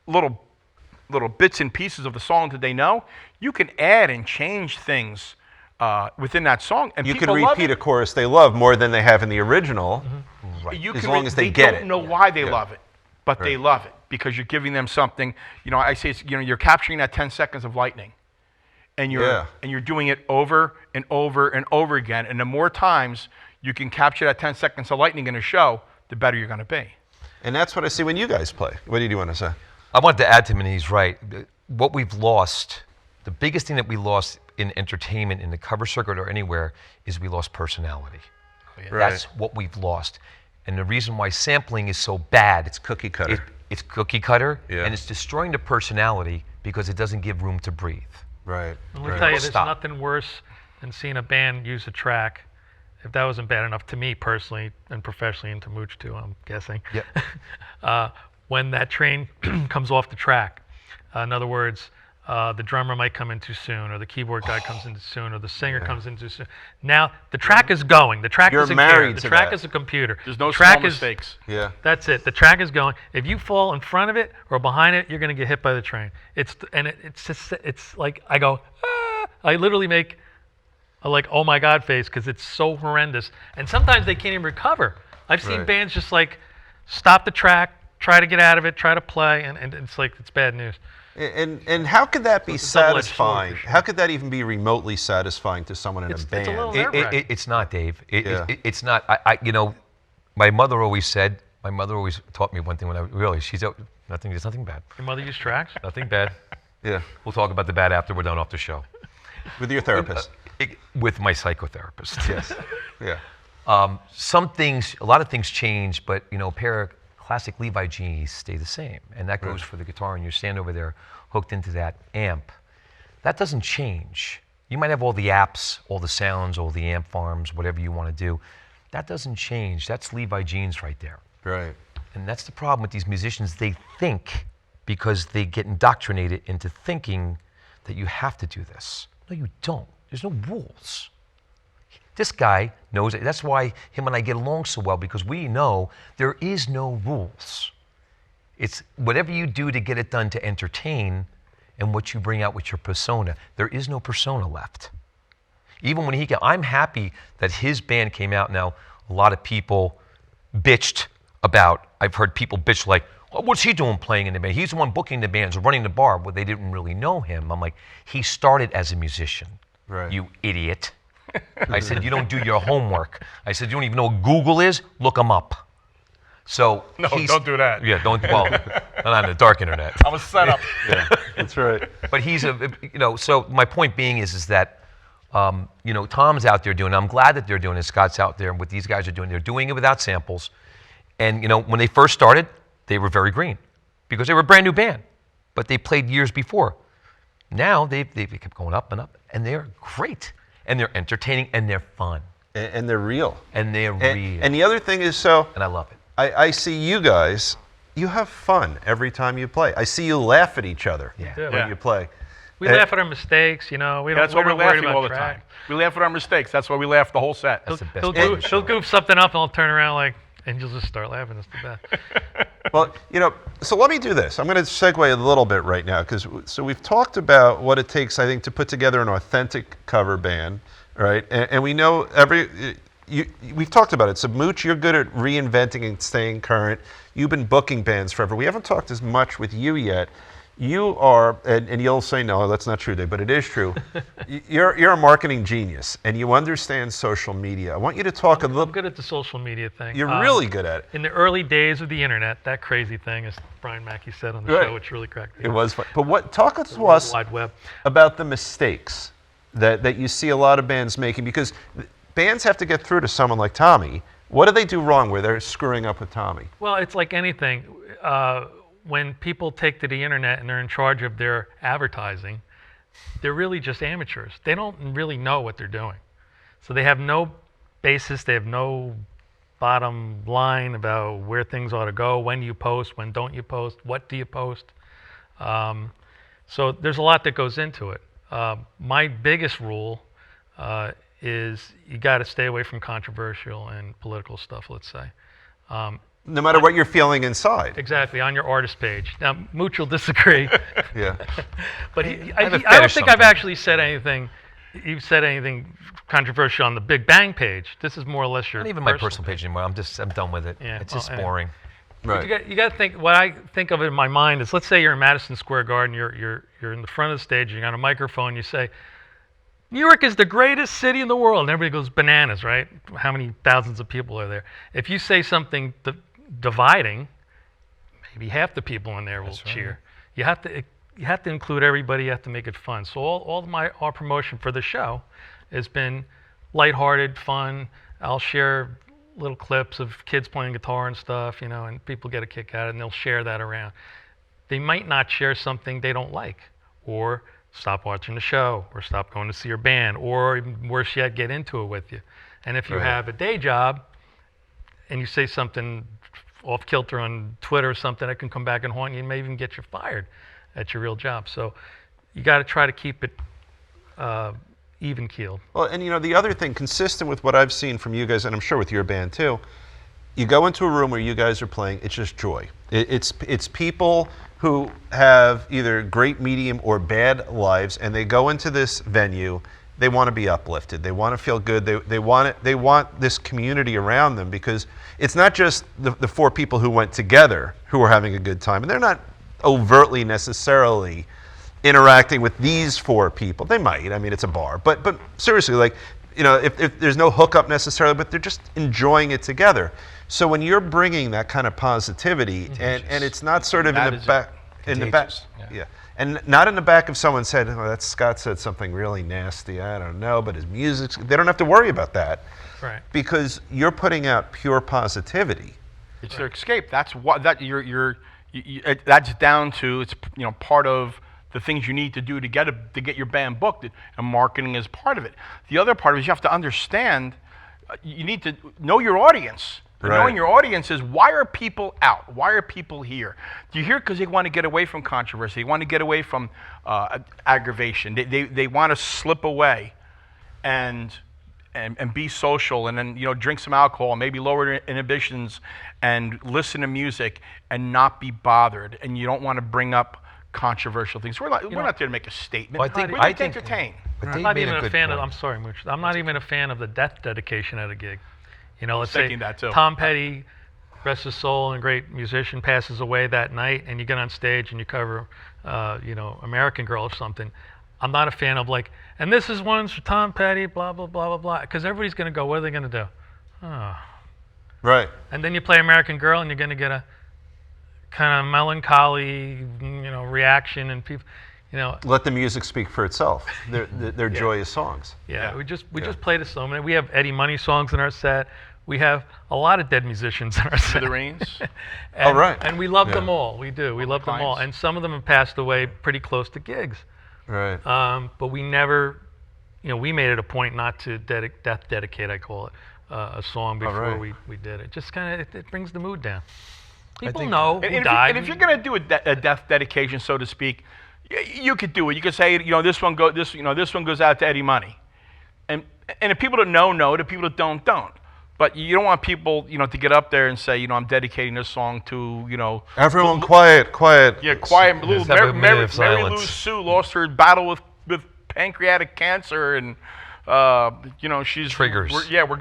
little bits and pieces of the song that they know. You can add and change things within that song, and You people can love repeat it. a chorus they love more than they have in the original. Right. As long as they get don't it. know why they Yeah. love it, but they love it because you're giving them something. I say you're capturing that 10 seconds of lightning, and you're doing it over and over and over again. And the more times you can capture that 10 seconds of lightning in a show, the better you're going to be. And that's what I see when you guys play. What do you want to say? I wanted to add to him, and he's right. What we've lost, the biggest thing that we lost in entertainment, in the cover circuit or anywhere, is we lost personality. Right. That's what we've lost. And the reason why sampling is so bad, It's cookie cutter. it's cookie cutter, Yeah. and it's destroying the personality because it doesn't give room to breathe. Right. Let me right. tell you, there's Stop. nothing worse than seeing a band use a track. If that wasn't bad enough to me personally and professionally, and to Mooch too, I'm guessing. Yep. When that train comes off the track, in other words, the drummer might come in too soon, or the keyboard guy comes in too soon, or the singer comes in too soon. Now the track is going. The track You're isn't married the to track that. is a computer. There's no the track small is, mistakes. Yeah. That's it. The track is going. If you fall in front of it or behind it, you're going to get hit by the train. It's like I go, ah! I literally make a like oh my god face because it's so horrendous. And sometimes they can't even recover. I've seen Right. bands just like stop the track, try to get out of it, try to play, and it's like it's bad news. And how could that be It's a double-edged sword, satisfying? for sure. How could that even be remotely satisfying to someone in It's a a band? little nerve-wracking. It's not, Dave. Yeah. It's not. My mother always taught me one thing when there's nothing bad. Your mother used tracks? Nothing bad. Yeah. We'll talk about the bad after we're done off the show. With your therapist. With my psychotherapist. Yes. Yeah. A lot of things change, but a pair of classic Levi jeans stay the same, and that goes for the guitar. And you stand over there, hooked into that amp. That doesn't change. You might have all the apps, all the sounds, all the amp farms, whatever you want to do. That doesn't change. That's Levi jeans right there. Right. And that's the problem with these musicians. They think, because they get indoctrinated into thinking that you have to do this. No, you don't. There's no rules. This guy knows it. That's why him and I get along so well, because we know there is no rules. It's whatever you do to get it done to entertain and what you bring out with your persona. There is no persona left. Even when I'm happy that his band came out now. A lot of people bitched about, I've heard people bitch like, oh, what's he doing playing in the band? He's the one booking the bands, running the bar. Well, they didn't really know him. I'm like, he started as a musician. Right. You idiot. I said, you don't do your homework. I said, you don't even know what Google is? Look him up. So No, don't do that. Yeah, don't, well, not on the dark internet. I was set up. Yeah. That's right. But he's so my point being is that, Tom's out there doing it. I'm glad that they're doing it. Scott's out there, and what these guys are doing, they're doing it without samples. And, when they first started, they were very green because they were a brand new band, but they played years before. Now they kept going up and up, and they're great, and they're entertaining, and they're fun. And they're real. And they're real. And the other thing is, so And I love it. I see you guys, you have fun every time you play. I see you laugh at each other Yeah. when you play. We laugh at our mistakes, We That's why we're we're not worried laughing about all the track. time. We laugh at our mistakes. That's why we laugh the whole set. That's the best He'll, part of goof, the he'll show. goof something up, and I'll turn around and you'll just start laughing. That's the best. Well, so let me do this. I'm going to segue a little bit right now, so we've talked about what it takes, I think, to put together an authentic cover band, right? And we know we've talked about it. So Mooch, you're good at reinventing and staying current. You've been booking bands forever. We haven't talked as much with you yet. You are, and you'll say, no, that's not true, Dave, but it is true. You're a marketing genius, and you understand social media. I want you to talk a little. I'm good at the social media thing. You're really good at it. In the early days of the internet, that crazy thing, as Brian Mackey said on the Right. show, which really cracked me It up. was fun. But talk to World us Wide Web. about the mistakes that you see a lot of bands making, because bands have to get through to someone like Tommy. What do they do wrong where they're screwing up with Tommy? Well, it's like anything. When people take to the internet and they're in charge of their advertising, they're really just amateurs. They don't really know what they're doing. So they have no basis, they have no bottom line about where things ought to go, when you post, when don't you post, what do you post. So there's a lot that goes into it. My biggest rule is you got to stay away from controversial and political stuff, let's say. No matter what you're feeling inside. Exactly, on your artist page. Now, Mooch will disagree. Yeah. But I have a don't fetish think I've sometimes. actually said anything. You've said anything controversial on the Big Bang page. This is more or less your Not even my personal page anymore. I'm done with it. Yeah, It's well, just anyway. boring. Right. You got to think. What I think of in my mind is, let's say you're in Madison Square Garden. You're in the front of the stage. You got a microphone. You say, "New York is the greatest city in the world," and everybody goes bananas, right? How many thousands of people are there? If you say something dividing, maybe half the people in there will cheer. You have to include everybody. You have to make it fun. So our promotion for the show has been lighthearted, fun. I'll share little clips of kids playing guitar and stuff, and people get a kick out of it, and they'll share that around. They might not share something they don't like, or stop watching the show, or stop going to see your band, or even worse yet, get into it with you. And if you Right. have a day job and you say something off kilter on Twitter or something, that can come back and haunt you and may even get you fired at your real job. So you got to try to keep it even keeled. Well, and the other thing, consistent with what I've seen from you guys, and I'm sure with your band too, you go into a room where you guys are playing, it's just joy. It's people who have either great, medium, or bad lives, and they go into this venue, they want to be uplifted, they want to feel good, they want this community around them, because it's not just the four people who went together who are having a good time, and they're not overtly necessarily interacting with these four people. They might, I mean, it's a bar, but seriously, like, if there's no hookup necessarily, but they're just enjoying it together. So when you're bringing that kind of positivity, and it's not sort of That in the is back, in the back. Contagious, Yeah. And not in the back of someone's head, oh, that Scott said something really nasty, I don't know, but his music's, they don't have to worry about that. Right. Because you're putting out pure positivity. It's their escape. That's what that's down to. It's part of the things you need to do to get your band booked, and marketing is part of it. The other part is you have to understand. You need to know your audience. Right. Knowing your audience is, why are people out? Why are people here? Do you hear because they want to get away from controversy? They want to get away from aggravation. They want to slip away and be social, and then drink some alcohol, maybe lower their inhibitions, and listen to music and not be bothered. And you don't want to bring up controversial things. We're not there to make a statement. Well, We're there to entertain. But I'm Dave not made even a a good fan of. point. I'm sorry, Mooch. I'm not even a fan of the death dedication at a gig. Let's say thinking that too. Tom Petty, rest his soul, and a great musician, passes away that night, and you get on stage and you cover, American Girl or something. I'm not a fan of and this is one's for Tom Petty, blah blah blah blah blah, because everybody's going to go. What are they going to do? Oh. Right. And then you play American Girl, and you're going to get a kind of melancholy, reaction, and people, Let the music speak for itself. They're joyous songs. Yeah, we just played a so many. We have Eddie Money songs in our set. We have a lot of dead musicians in our set. Smithereens. And, right. And we love them all. We do. We love them all. Clients. And some of them have passed away pretty close to gigs. Right. But we never, we made it a point not to death dedicate, I call it, a song before right. we did it. Just kind of, it brings the mood down. People think- know who died. And if you're going to do a death dedication, so to speak, you could do it. You could say, this one goes out to Eddie Money, and if people that know, the people that don't. But you don't want people, to get up there and say, I'm dedicating this song to, Everyone quiet. Yeah, quiet. Little Just have a minute of Mary Lou silence. Sue lost her battle with pancreatic cancer, and she's Triggers. We're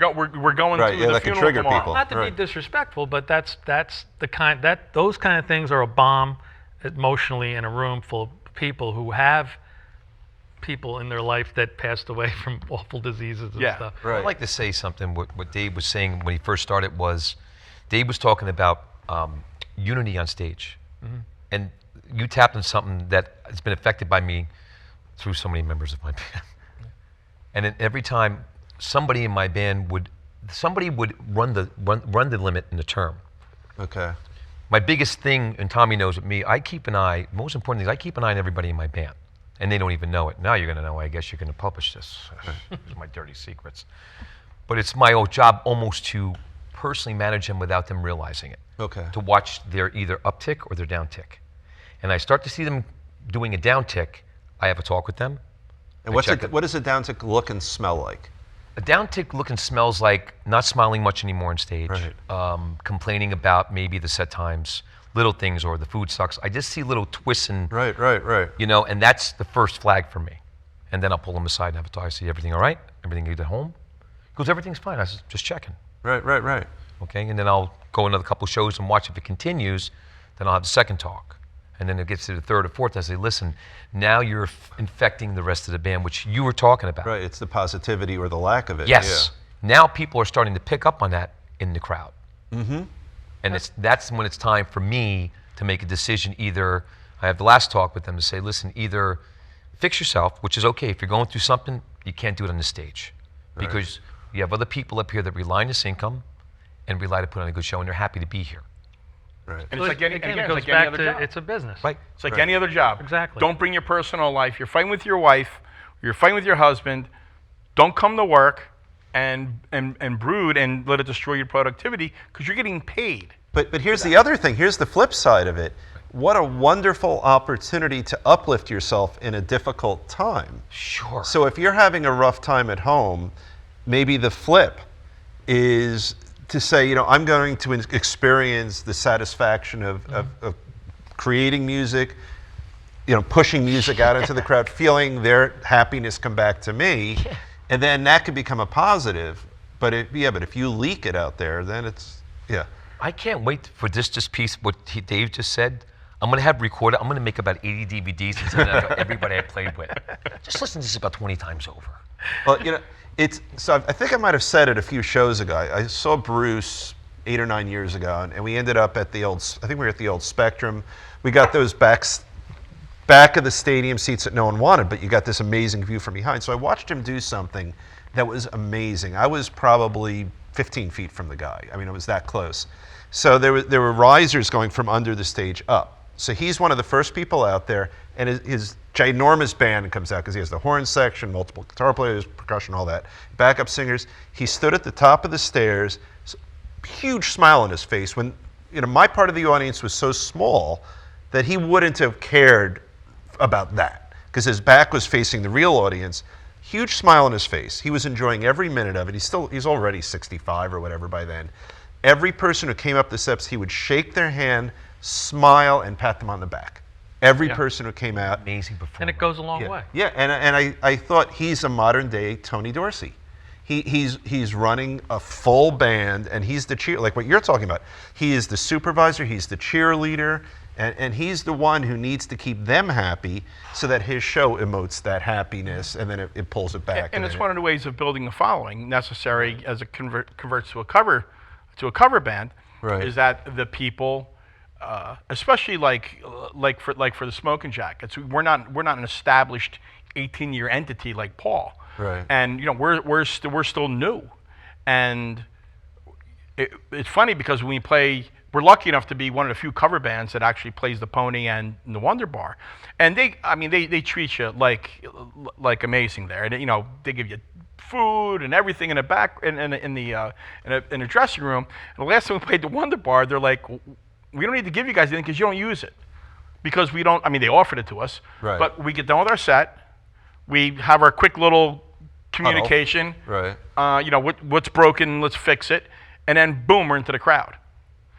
going Right, to yeah, the that can funeral trigger tomorrow. people. Not to Right. be disrespectful, but that's the those kind of things are a bomb emotionally in a room full of people who have people in their life that passed away from awful diseases and Yeah, stuff. Right. I'd like to say something. What Dave was saying when he first started was, Dave was talking about unity on stage, and you tapped on something that has been affected by me through so many members of my band. And then every time somebody in my band would run the limit in the term. Okay. My biggest thing, and Tommy knows with me, I keep an eye. Most important thing is I keep an eye on everybody in my band. And they don't even know it. Now you're going to know. I guess you're going to publish this. These are my dirty secrets. But it's my old job almost to personally manage them without them realizing it. Okay. To watch their either uptick or their downtick. And I start to see them doing a downtick. I have a talk with them. And I check it. what does a downtick look and smell like? A downtick look and smells like not smiling much anymore on stage. Right. Complaining about maybe the set times, little things, or the food sucks. I just see little twists and Right. and that's the first flag for me. And then I'll pull them aside and have a talk. I say, everything all right? Everything good at home? He goes, everything's fine. I said, just checking. Right. Okay, and then I'll go another couple shows and watch if it continues. Then I'll have the second talk. And then it gets to the third or fourth. I say, listen, now you're infecting the rest of the band, which you were talking about. Right. It's the positivity or the lack of it. Yes. Now people are starting to pick up on that in the crowd. Mm-hmm. And that's when it's time for me to make a decision. Either I have the last talk with them to say, listen, either fix yourself, which is okay. If you're going through something, you can't do it on the stage. Right. Because you have other people up here that rely on this income and rely to put on a good show, and they're happy to be here. Right. And So it's like any, again, again, it it's goes like any back other to job. it's a business. Right. It's like Right. any other job. Exactly. Don't bring your personal life. You're fighting with your wife. You're fighting with your husband. Don't come to work and brood and let it destroy your productivity because you're getting paid. But here's the other thing. Here's the flip side of it. What a wonderful opportunity to uplift yourself in a difficult time. Sure. So if you're having a rough time at home, maybe the flip is to say, I'm going to experience the satisfaction of creating music, pushing music out into the crowd, feeling their happiness come back to me, and then that could become a positive. But if you leak it out there, then it's I can't wait for this piece, what Dave just said. I'm going to have recorded. I'm going to make about 80 DVDs and send it out to everybody I played with. Just listen to this about 20 times over. Well, so I think I might have said it a few shows ago. I saw Bruce 8 or 9 years ago, and we ended up at the old, I think we were at the old Spectrum. We got those back of the stadium seats that no one wanted, but you got this amazing view from behind. So I watched him do something that was amazing. I was probably 15 feet from the guy. I mean, it was that close. So there were risers going from under the stage up. So he's one of the first people out there, and his ginormous band comes out because he has the horn section, multiple guitar players, percussion, all that, backup singers. He stood at the top of the stairs, huge smile on his face. When my part of the audience was so small that he wouldn't have cared about that because his back was facing the real audience. Huge smile on his face. He was enjoying every minute of it. He's already 65 or whatever by then. Every person who came up the steps, he would shake their hand, smile, and pat them on the back. Every person who came out. Amazing performance. And it goes a long way. Yeah, and I thought he's a modern day Tony Dorsey. He's running a full band, and he's the cheer, like what you're talking about. He is the supervisor, he's the cheerleader, and he's the one who needs to keep them happy so that his show emotes that happiness, and then it pulls it back. And it's one of the ways of building a following necessary as it converts to a cover band, Right. is that the people, especially like for the Smoking Jackets, we're not an established 18-year entity like Paul, Right. and we're still new, and it's funny because when we play, we're lucky enough to be one of the few cover bands that actually plays the Pony and the Wonder Bar, and they treat you like amazing there, and they give you food and everything in the back in a dressing room. And the last time we played the Wonder Bar, they're like, we don't need to give you guys anything because you don't use it, because we don't. I mean, they offered it to us, Right. but we get done with our set, we have our quick little communication. Right. What's broken, let's fix it, and then boom, we're into the crowd.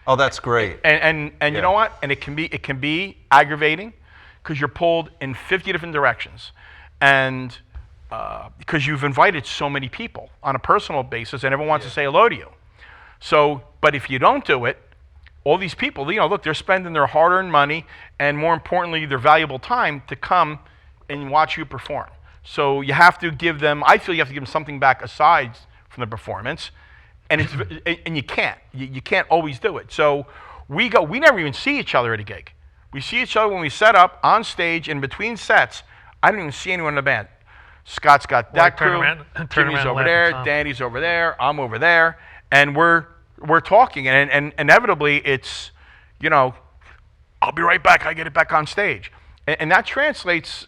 Oh, that's great. And Yeah. you know what? And it can be aggravating because you're pulled in 50 different directions, and because you've invited so many people on a personal basis, and everyone wants to say hello to you. So, but if you don't do it, all these people, look, they're spending their hard-earned money and, more importantly, their valuable time to come and watch you perform. So you have to give them. I feel you have to give them something back aside from the performance. And you can't always do it. So we never even see each other at a gig. We see each other when we set up on stage. In between sets, I don't even see anyone in the band. Scott's got that crew. turn Jimmy's around and over laugh there. at Tom. Danny's over there. I'm over there, and we're talking. And inevitably, it's I'll be right back. I get it back on stage, and that translates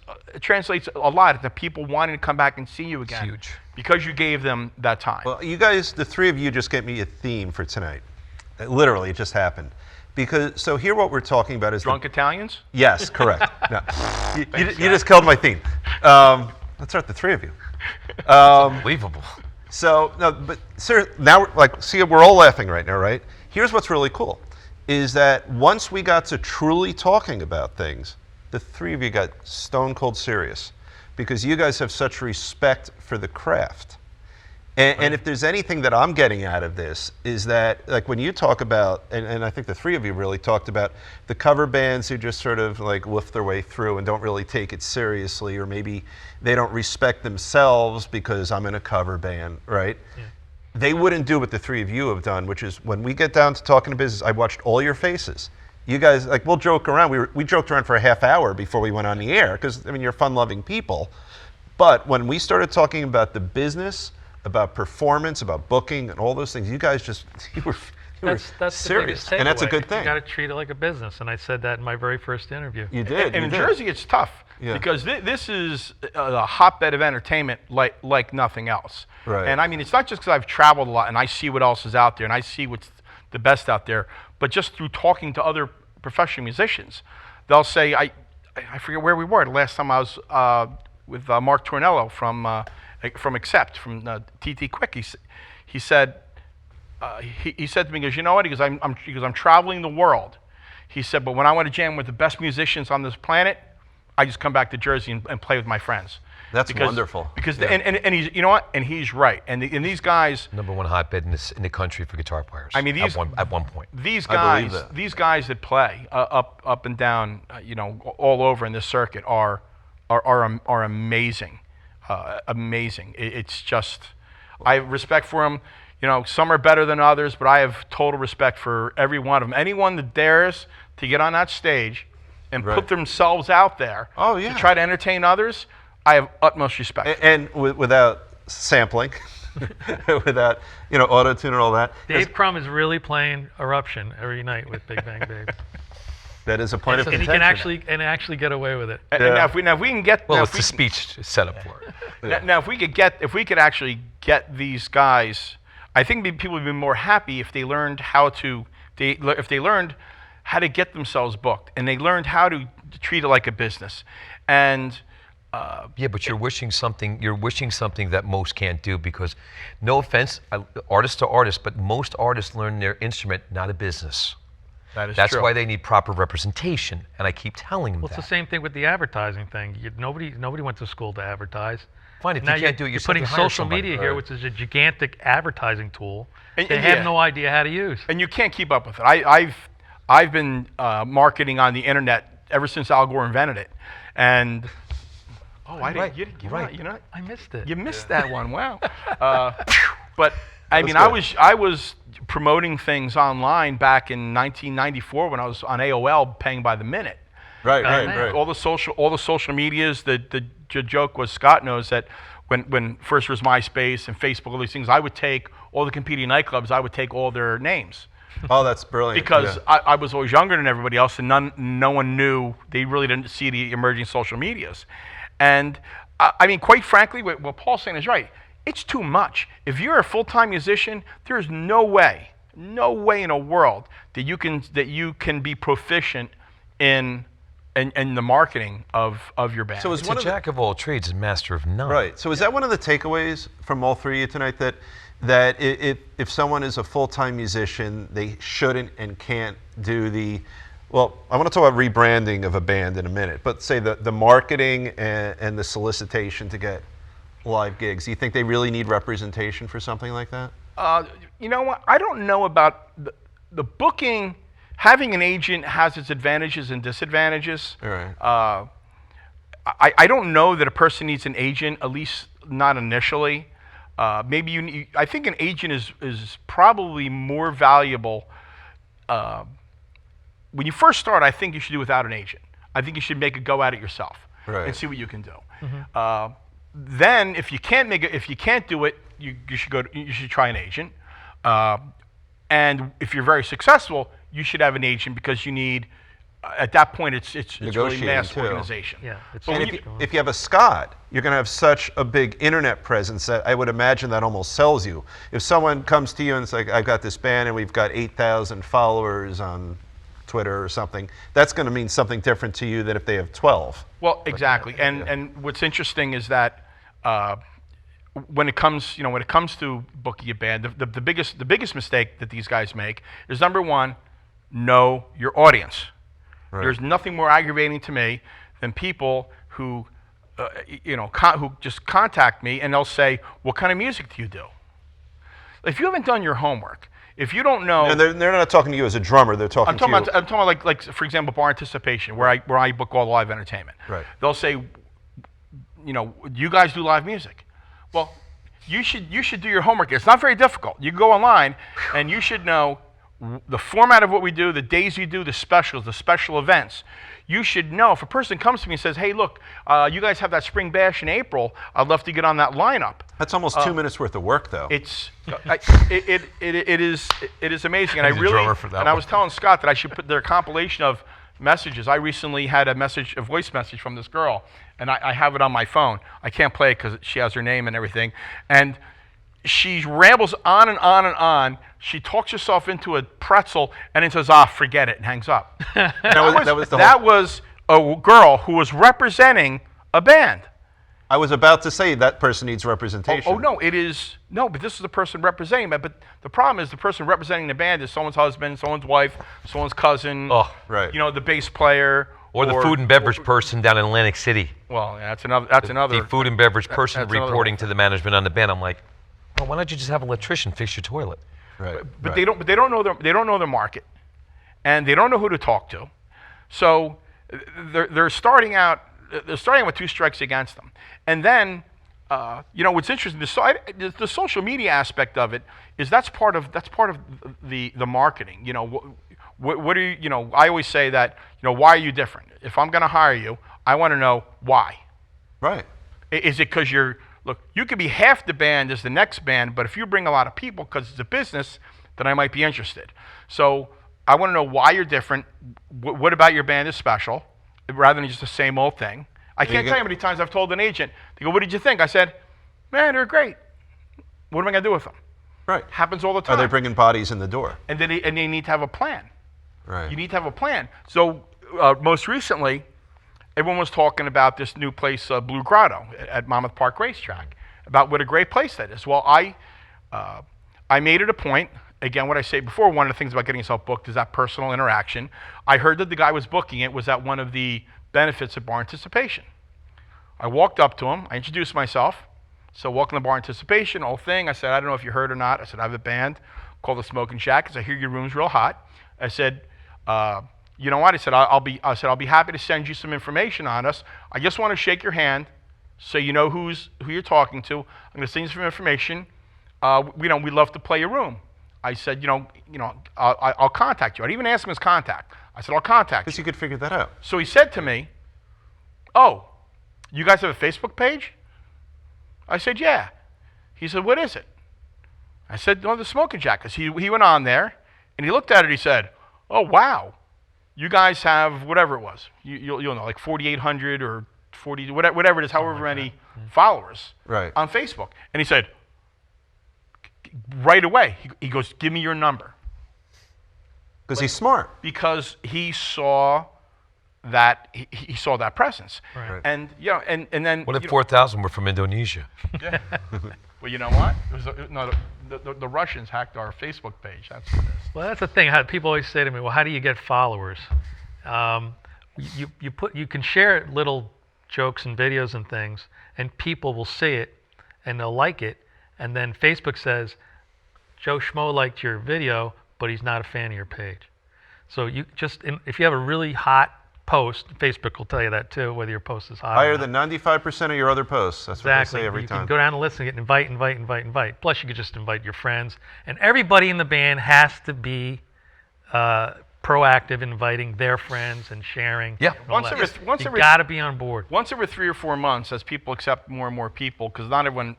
a lot to people wanting to come back and see you again. It's huge. Because you gave them that time. Well, you guys, the three of you, just get me a theme for tonight. Literally, it just happened. So here what we're talking about is Drunk Italians? Yes, correct. No. You just killed my theme. Let's start the three of you. Unbelievable. So, no, but sir, now we're all laughing right now, right? Here's what's really cool, is that once we got to truly talking about things, the three of you got stone cold serious, because you guys have such respect for the craft. And if there's anything that I'm getting out of this, is that, like, when you talk about, and I think the three of you really talked about the cover bands who just sort of like woof their way through and don't really take it seriously, or maybe they don't respect themselves because I'm in a cover band, right? Yeah. They wouldn't do what the three of you have done, which is when we get down to talking to business, I watched all your faces. You guys, like, we'll joke around. We joked around for a half hour before we went on the air because, I mean, you're fun-loving people. But when we started talking about the business, about performance, about booking, and all those things, you guys just, you were That's serious. The And that's a takeaway. good thing. You got to treat it like a business, and I said that in my very first interview. You did. And in Jersey, it's tough because this is a hotbed of entertainment like nothing else. Right. And I mean, it's not just because I've traveled a lot and I see what else is out there and I see what's the best out there, but just through talking to other professional musicians, they'll say, I forget where we were the last time I was with Mark Tornello from Accept, from TT Quick. He said to me, he goes, you know what? He goes, I'm traveling the world. He said, but when I want to jam with the best musicians on this planet, I just come back to Jersey and play with my friends. That's wonderful. Because and he's, you know what? And he's right. And these guys, #1 hotbed in the country for guitar players. I mean, at one point. These I believe guys, that. these guys that play up and down, all over in this circuit are amazing, amazing. It's just, I have respect for them. You know, some are better than others, but I have total respect for every one of them. Anyone that dares to get on that stage and put themselves out there to try to entertain others, I have utmost respect. And without sampling, without auto-tune and all that. Dave Crumb is really playing Eruption every night with Big Bang Babe. That is a point of And he contention. can actually get away with it. And now if we can get Well, it's a speech set up for it. now if we could actually get these guys, I think people would be more happy if they learned how to get themselves booked, and they learned how to treat it like a business. And Yeah, but you're wishing something that most can't do, because, no offense, artist to artist, but most artists learn their instrument, not a business. That's true. why they need proper representation, and I keep telling them Well, it's that. the same thing with the advertising thing. Nobody went to school to advertise. Fine, if Now you can't do it you're yourself, putting you hire social somebody. media here, which is a gigantic advertising tool. And- They and have yeah. no idea how to use. And you can't keep up with it. I've been marketing on the internet ever since Al Gore invented it, and Right, you know, I missed it. you missed that one. Wow. But I mean, good. I was promoting things online back in 1994 when I was on AOL, paying by the minute. Right. All the social medias. The joke was, Scott knows that when first there was MySpace and Facebook, all these things, I would take all the competing nightclubs. I would take all their names. Oh, that's brilliant. Because yeah. I was always younger than everybody else, and no one knew. They really didn't see the emerging social medias. And I mean, quite frankly, what Paul's saying is right. It's too much. If you're a full-time musician, there's no way in a world that you can be proficient in the marketing of your band. So is It's one a of the- jack of all trades and master of none. Right. So is that one of the takeaways from all three of you tonight, that if someone is a full-time musician, they shouldn't and can't do the, well, I want to talk about rebranding of a band in a minute, but say the marketing and the solicitation to get live gigs. Do you think they really need representation for something like that? You know what? I don't know about the booking. Having an agent has its advantages and disadvantages. All right. I don't know that a person needs an agent, at least not initially. Maybe I think an agent is probably more valuable. When you first start, I think you should do without an agent. I think you should make a go at it yourself and see what you can do. Mm-hmm. Then, if you can't do it, you should try an agent. And if you're very successful, you should have an agent, because you need. At that point, it's really Negotiating, mass too. organization. Yeah, it's But And when if you have a Scott, you're going to have such a big internet presence that I would imagine that almost sells you. If someone comes to you and it's like, I've got this band and we've got 8,000 followers on Twitter or something, that's going to mean something different to you than if they have 12. Well, exactly. And what's interesting is that when it comes to booking a band, the biggest mistake that these guys make is, number one, know your audience. Right. There's nothing more aggravating to me than people who who just contact me and they'll say, "What kind of music do you do?" If you haven't done your homework, if you don't know, And they're not talking to you as a drummer, they're talking to you. I'm talking about like for example, Bar Anticipation, where I book all the live entertainment. Right. They'll say, do you guys do live music? Well, you should do your homework. It's not very difficult. You can go online and you should know the format of what we do, the days we do, the specials, the special events. You should know. If a person comes to me and says, "Hey, look, you guys have that spring bash in April. I'd love to get on that lineup." That's almost 2 minutes worth of work, though. It is amazing, and He's a drummer for that and I one. was telling Scott that I should put their compilation of messages. I recently had a voice message from this girl, and I have it on my phone. I can't play it because she has her name and everything, and she rambles on and on and on. She talks herself into a pretzel, and then says, forget it," and hangs up. That was a girl who was representing a band. I was about to say that person needs representation. No, but this is the person representing them. But the problem is the person representing the band is someone's husband, someone's wife, someone's cousin, right. the bass player. Or the food and beverage person down in Atlantic City. Well, that's another. The food and beverage person that's another reporting to the management on the band. I'm like, well, why don't you just have an electrician fix your toilet? Right. But they don't know their market, and they don't know who to talk to. So they're starting out with two strikes against them, and then what's interesting, the social media aspect of it is that's part of the marketing. What are you, I always say that, why are you different? If I'm going to hire you, I want to know why. Right. Is it because look, you could be half the band as the next band, but if you bring a lot of people because it's a business, then I might be interested. So I want to know why you're different. What about your band is special, rather than just the same old thing. I can't tell you how many times I've told an agent, they go, what did you think? I said, man, they're great. What am I going to do with them? Right. Happens all the time. Are they bringing bodies in the door? And they need to have a plan. Right. You need to have a plan. So most recently, everyone was talking about this new place, Blue Grotto, at Monmouth Park Racetrack, about what a great place that is. Well, I made it a point, again, what I say before, one of the things about getting yourself booked is that personal interaction. I heard that the guy was booking it was at one of the benefits of bar anticipation. I walked up to him. I introduced myself. So welcome to bar anticipation, whole thing. I said, I don't know if you heard or not. I said, I have a band called the Smoking Shack because I hear your room's real hot. I said, you know what? I said, I'll be happy to send you some information on us. I just want to shake your hand so you know who you're talking to. I'm going to send you some information. We'd love to play your room. I said, I'll contact you. I didn't even ask him his contact. I said, I'll contact you. Because you could figure that out. So he said to me, oh, you guys have a Facebook page? I said, yeah. He said, what is it? I said, the Smoking Shack. Because he went on there, and he looked at it, he said, oh, wow. You guys have whatever it was. You'll know, like 4,800 or 40, whatever it is, however many followers on Facebook. And he said, right away, he goes, give me your number. Because he's smart. Because he saw that he saw that presence. Right. And and then What if 4,000 were from Indonesia? Yeah. Well, you know what? The Russians hacked our Facebook page. That's what it is. Well, that's the thing. People always say to me, "Well, how do you get followers?" You can share little jokes and videos and things, and people will see it, and they'll like it, and then Facebook says, "Joe Schmo liked your video, but he's not a fan of your page." So if you have a really hot post, Facebook will tell you that too, whether your post is hot. Higher than 95% of your other posts. That's what they say every time. You can go down the list and get invite. Plus, you could just invite your friends. And everybody in the band has to be proactive, inviting their friends and sharing. Yeah. You got to be on board. Once every 3 or 4 months, as people accept more and more people, because not everyone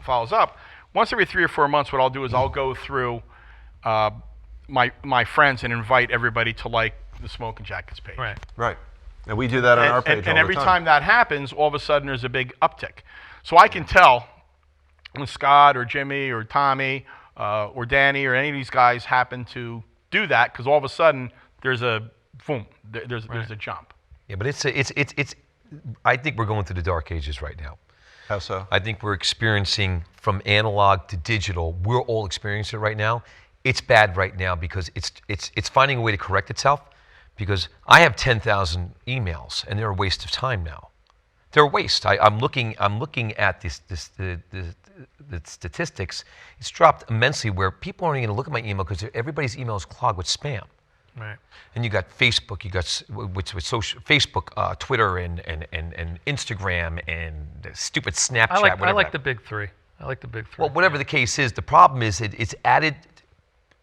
follows up, once every 3 or 4 months, what I'll do is I'll go through my friends and invite everybody to like the Smoking Jackets page. Right. And we do that on our page and all every the time that happens, all of a sudden there's a big uptick. So I can tell when Scott or Jimmy or Tommy or Danny or any of these guys happen to do that, because all of a sudden there's a boom, there's a jump. Yeah, but it's I think we're going through the dark ages right now. How so? I think we're experiencing from analog to digital. We're all experiencing it right now. It's bad right now because it's finding a way to correct itself. Because I have 10,000 emails, and they're a waste of time now. They're a waste. I'm looking at the statistics. It's dropped immensely where people aren't even going to look at my email because everybody's email is clogged with spam. Right. And you got Facebook, you got with social Facebook, Twitter, and Instagram, and the stupid Snapchat. I like the big three. Well, whatever the case is, the problem is it's added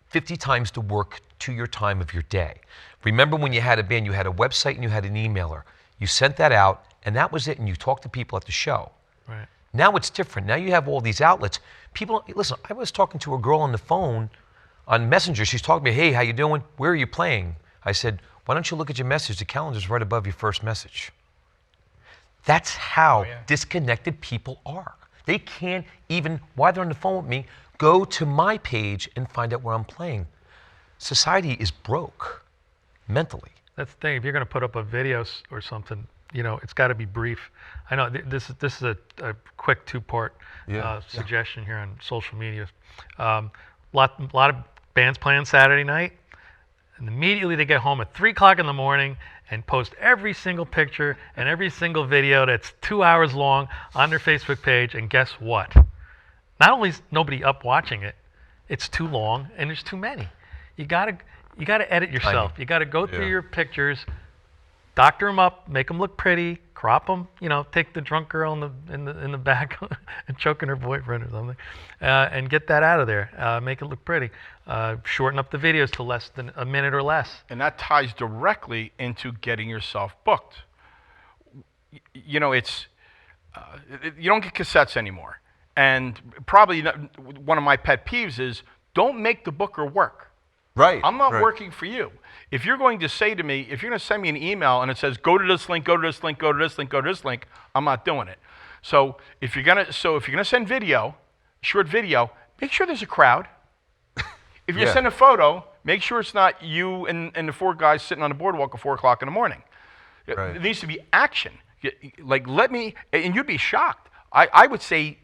50 times the work to your time of your day. Remember when you had a band, you had a website and you had an emailer. You sent that out, and that was it, and you talked to people at the show. Right. Now it's different. Now you have all these outlets. People, listen, I was talking to a girl on the phone on Messenger. She's talking to me, hey, how you doing? Where are you playing? I said, why don't you look at your message? The calendar's right above your first message. That's how disconnected people are. They can't even, while they're on the phone with me, go to my page and find out where I'm playing. Society is broke. Mentally. That's the thing. If you're going to put up a video or something, it's got to be brief. I know this is a quick two-part suggestion here on social media. Lot of bands playing Saturday night, and immediately they get home at 3 o'clock in the morning and post every single picture and every single video that's 2 hours long on their Facebook page. And guess what? Not only is nobody up watching it, it's too long and there's too many. You got to edit yourself. You got to go through your pictures, doctor them up, make them look pretty, crop them, take the drunk girl in the back and choking her boyfriend or something, and get that out of there. Make it look pretty. Shorten up the videos to less than a minute or less. And that ties directly into getting yourself booked. It's you don't get cassettes anymore. And probably one of my pet peeves is don't make the booker work. Right. I'm not right. working for you. If you're going to say to me, if you're going to send me an email and it says, go to this link, go to this link, go to this link, go to this link, I'm not doing it. So if you're going to send video, short video, make sure there's a crowd. If you send a photo, make sure it's not you and the 4 guys sitting on the boardwalk at 4 o'clock in the morning. Right. It needs to be action. Like, and you'd be shocked. I would say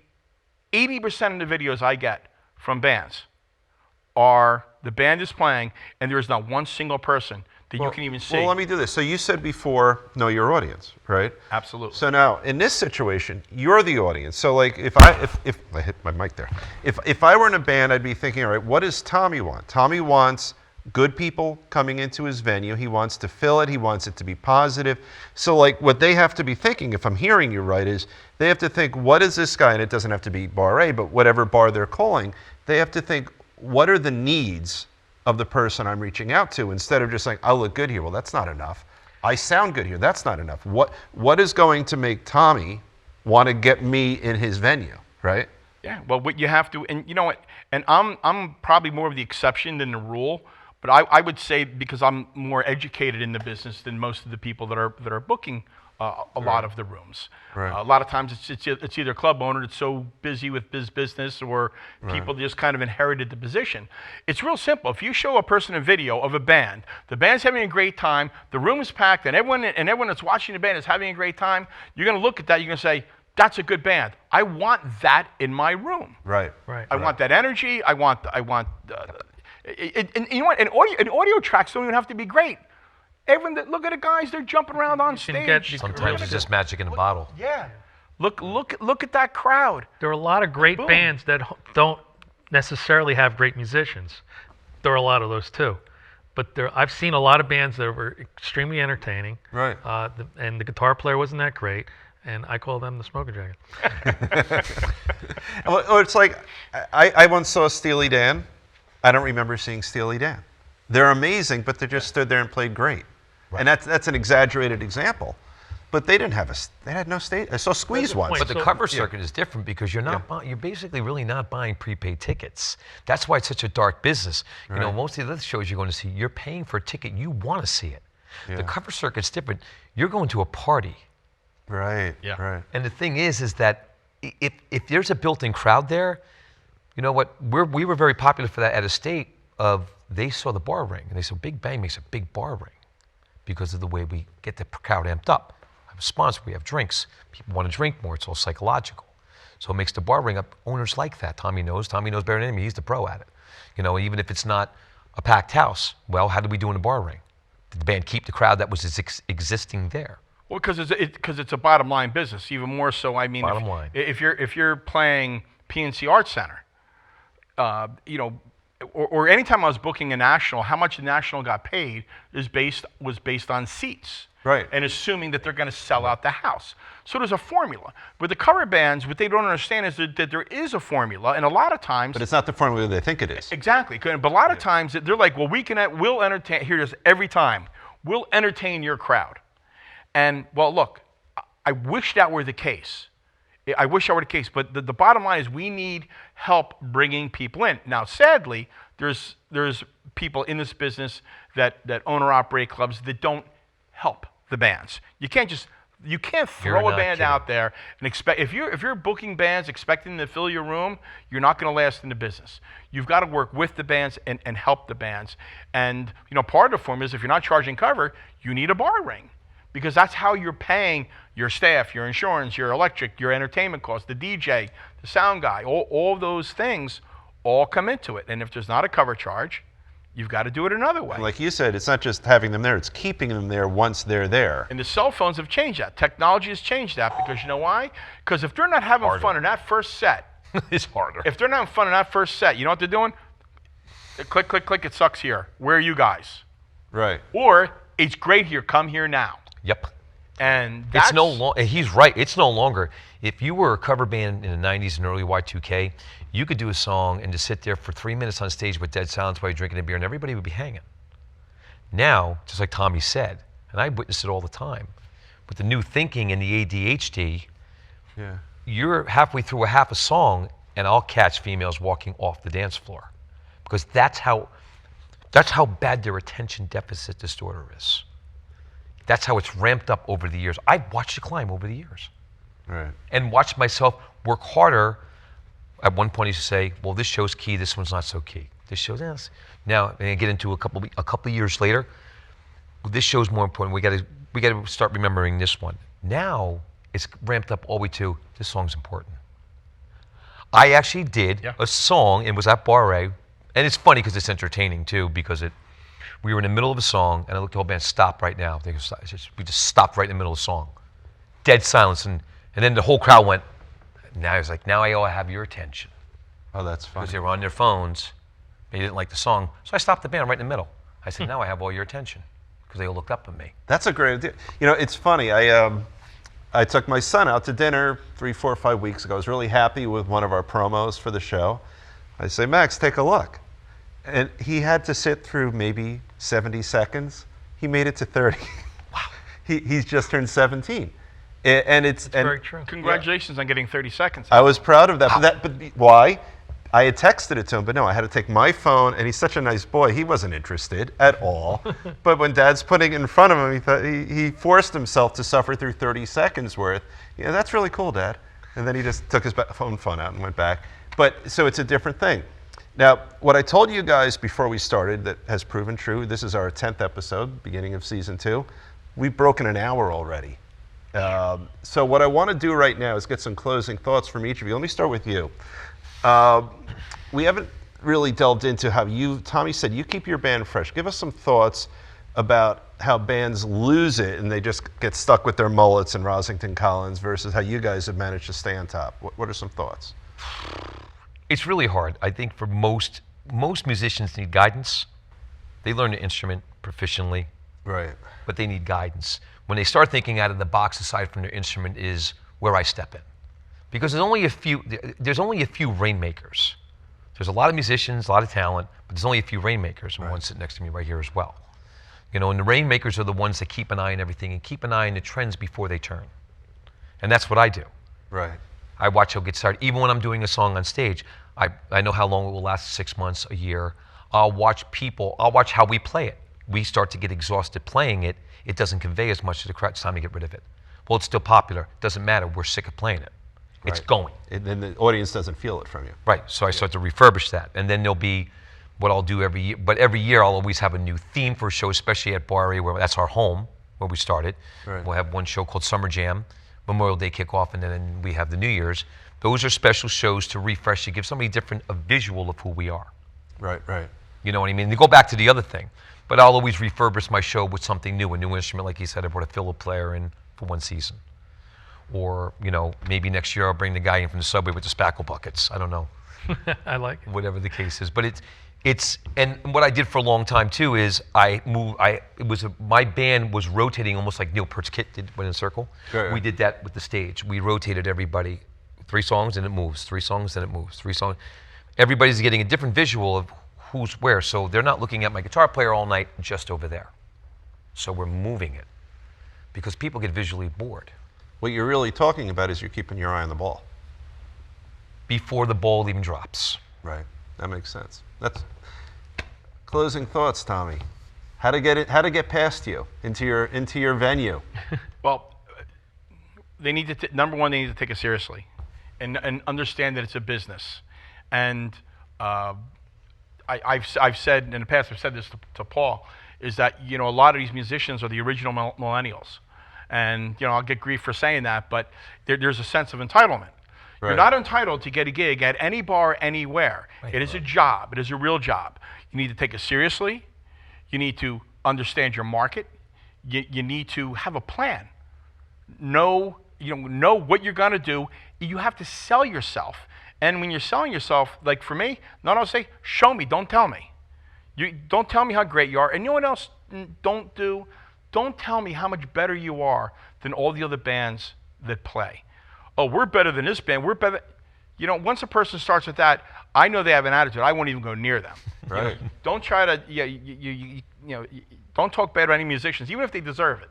80% of the videos I get from bands are the band is playing, and there is not one single person that you can even see. Well, let me do this. So you said before, know your audience, right? Absolutely. So now, in this situation, you're the audience. So like, if I hit my mic there, if I were in a band, I'd be thinking, all right, what does Tommy want? Tommy wants good people coming into his venue. He wants to fill it. He wants it to be positive. So like, what they have to be thinking, if I'm hearing you right, is they have to think, what is this guy? And it doesn't have to be bar A, but whatever bar they're calling, they have to think, what are the needs of the person I'm reaching out to, instead of just saying, I look good here. Well, that's not enough. I sound good here. That's not enough. What is going to make Tommy want to get me in his venue, right? Yeah, well, what you have to, and you know what, and I'm probably more of the exception than the rule, but I would say, because I'm more educated in the business than most of the people that are booking a lot of the rooms. Right. A lot of times it's either club owner that's so busy with business, or people that just kind of inherited the position. It's real simple. If you show a person a video of a band, the band's having a great time, the room is packed, and everyone that's watching the band is having a great time, you're going to look at that, you're going to say, that's a good band. I want that in my room. Right. Right. I want that energy. I want and you know what? And audio tracks don't even have to be great. Everyone, look at the guys, they're jumping around on stage. Sometimes it's just magic in a bottle. Yeah. Look at that crowd. There are a lot of great bands that don't necessarily have great musicians. There are a lot of those too. But I've seen a lot of bands that were extremely entertaining. Right. And the guitar player wasn't that great. And I call them the smoking jacket. Or it's like, I once saw Steely Dan. I don't remember seeing Steely Dan. They're amazing, but they just stood there and played great. Right. And that's an exaggerated example. But they didn't have they had no stage. I saw Squeeze once. But the cover circuit is different, because you're not you're basically really not buying prepaid tickets. That's why it's such a dark business. You know, most of the other shows you're going to see, you're paying for a ticket, you want to see it. Yeah. The cover circuit's different. You're going to a party. Right. Yeah. Right. And the thing is that if there's a built-in crowd there, you know what? We were very popular for that at a state of, they saw the bar ring and they said, Big Bang makes a big bar ring because of the way we get the crowd amped up. I have a sponsor, we have drinks. People want to drink more, it's all psychological. So it makes the bar ring up. Owners like that. Tommy knows better than me, he's the pro at it. You know, even if it's not a packed house, well, how did we do in the bar ring? Did the band keep the crowd that was existing there? Well, because it's a bottom line business, even more so. I mean, if you're playing PNC Arts Center, you know, or anytime I was booking a national, how much the national got paid was based on seats. Right. And assuming that they're going to sell out the house. So there's a formula. With the cover bands, what they don't understand is that there is a formula, and a lot of times. But it's not the formula they think it is. Exactly. But a lot of times they're like, well, we'll entertain. Here it is every time. We'll entertain your crowd. And well, look, I wish that were the case. I wish that were the case. But the bottom line is, we need help bringing people in. Now, sadly, there's people in this business that own or operate clubs that don't help the bands. You can't throw a band out there and expect, if you're booking bands expecting them to fill your room, you're not going to last in the business. You've got to work with the bands and help the bands. And you know, part of the formula is, if you're not charging cover, you need a bar ring, because that's how you're paying your staff, your insurance, your electric, your entertainment costs, the DJ, the sound guy, all those things all come into it. And if there's not a cover charge, you've got to do it another way. Like you said, it's not just having them there, it's keeping them there once they're there. And the cell phones have changed that. Technology has changed that, because you know why? Because if they're not having fun in that first set, it's harder. If they're not having fun in that first set, you know what they're doing? Click, click, click, it sucks here. Where are you guys? Right. Or, it's great here, come here now. Yep. And that's It's no longer. He's right. It's no longer. If you were a cover band in the '90s and early Y2K, you could do a song and just sit there for 3 minutes on stage with dead silence while you're drinking a beer, and everybody would be hanging. Now, just like Tommy said, and I witness it all the time, with the new thinking and the ADHD, you're halfway through a half a song, and I'll catch females walking off the dance floor, because that's how bad their attention deficit disorder is. That's how it's ramped up over the years. I've watched it climb over the years. Right. And watched myself work harder. At one point, I used to say, well, this show's key, this one's not so key. This show's this. Now, and I get into a couple of years later, well, this show's more important. We got to start remembering this one. Now, it's ramped up all the way to, this song's important. I actually did a song, and it was at Bar A, and it's funny because it's entertaining too, because we were in the middle of a song, and I looked at the whole band, stop right now. We just stopped right in the middle of the song. Dead silence, and then the whole crowd went, now I was like, now I ought to have your attention. Oh, that's funny. Because they were on their phones, they didn't like the song, so I stopped the band right in the middle. I said, now I have all your attention, because they all looked up at me. That's a great idea. You know, it's funny. I took my son out to dinner 3, 4, 5 weeks ago. I was really happy with one of our promos for the show. I say, Max, take a look. And he had to sit through maybe 70 seconds. He made it to 30. Wow. He's just turned 17. And it's very true. Congratulations on getting 30 seconds. I was proud of that. But why? I had texted it to him, but no, I had to take my phone, and he's such a nice boy. He wasn't interested at all. But when Dad's putting it in front of him, he forced himself to suffer through 30 seconds worth. Yeah, that's really cool, Dad. And then he just took his phone out and went back. But so it's a different thing. Now, what I told you guys before we started that has proven true, this is our 10th episode, beginning of season 2. We've broken an hour already. So what I want to do right now is get some closing thoughts from each of you. Let me start with you. We haven't really delved into how Tommy said, you keep your band fresh. Give us some thoughts about how bands lose it and they just get stuck with their mullets and Rosington Collins versus how you guys have managed to stay on top. What are some thoughts? It's really hard. I think for most musicians need guidance. They learn the instrument proficiently, Right. but they need guidance. When they start thinking out of the box, aside from their instrument, is where I step in, because there's only a few rainmakers. There's a lot of musicians, a lot of talent, but there's only a few rainmakers, and one sitting next to me right here as well. You know, and the rainmakers are the ones that keep an eye on everything and keep an eye on the trends before they turn, and that's what I do. Right. I watch how it gets started. Even when I'm doing a song on stage, I know how long it will last, 6 months, a year. I'll watch how we play it. We start to get exhausted playing it. It doesn't convey as much to the crowd. It's time to get rid of it. Well, it's still popular. Doesn't matter. We're sick of playing it. It's going. And then the audience doesn't feel it from you. Right. So I start to refurbish that. And then there'll be what I'll do every year. But every year I'll always have a new theme for a show, especially at Bar A, where that's our home, where we started. Right. We'll have one show called Summer Jam, Memorial Day kickoff, and then we have the New Year's. Those are special shows to refresh, to give somebody different a visual of who we are. Right, right. You know what I mean? To go back to the other thing. But I'll always refurbish my show with something new, a new instrument. Like you said, I brought a fiddle player in for one season. Or, you know, maybe next year I'll bring the guy in from the subway with the spackle buckets. I don't know. I like it. Whatever the case is. But and what I did for a long time too is my band was rotating almost like Neil Peart's Kit did, went in a circle. Yeah. We did that with the stage. We rotated everybody. 3 songs and it moves. 3 songs and it moves. 3 songs. Everybody's getting a different visual of who's where. So they're not looking at my guitar player all night just over there. So we're moving it because people get visually bored. What you're really talking about is you're keeping your eye on the ball. Before the ball even drops. Right. That makes sense. That's closing thoughts, Tommy. How to get past you into your venue. Well, they need to number one, they need to take it seriously, and understand that it's a business. And I've said in the past, I've said this to Paul, is that, you know, a lot of these musicians are the original millennials, and, you know, I'll get grief for saying that, but there's a sense of entitlement. Right. You're not entitled to get a gig at any bar anywhere. Right. It is a job. It is a real job. You need to take it seriously. You need to understand your market. You need to have a plan. Know what you're going to do. You have to sell yourself. And when you're selling yourself, like for me, I'll say, show me, don't tell me. You don't tell me how great you are. And you know what else don't do? Don't tell me how much better you are than all the other bands that play. Oh, we're better than this band. We're better. You know, once a person starts with that, I know they have an attitude. I won't even go near them. Right. You know, don't try to, don't talk bad about any musicians, even if they deserve it.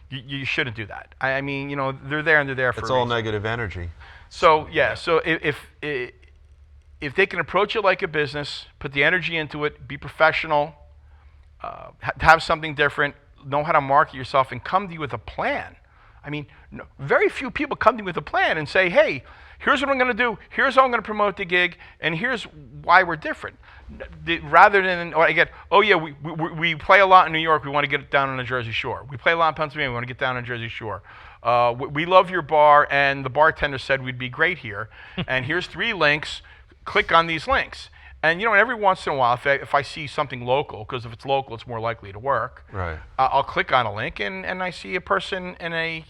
You shouldn't do that. I mean, you know, they're there and they're there for It's a all reason. negative energy. So yeah, so if they can approach it like a business, put the energy into it, be professional, have something different, know how to market yourself, and come to you with a plan. I mean, very few people come to you with a plan and say, hey, here's what I'm going to do, here's how I'm going to promote the gig, and here's why we're different. Rather than, I get, oh yeah, we play a lot in New York, we want to get it down on the Jersey Shore. We play a lot in Pennsylvania, we want to get down on the Jersey Shore. We love your bar, and the bartender said we'd be great here, and here's 3 links, click on these links. And you know, every once in a while, if I see something local, because if it's local, it's more likely to work. Right. I'll click on a link, and I see a person in a,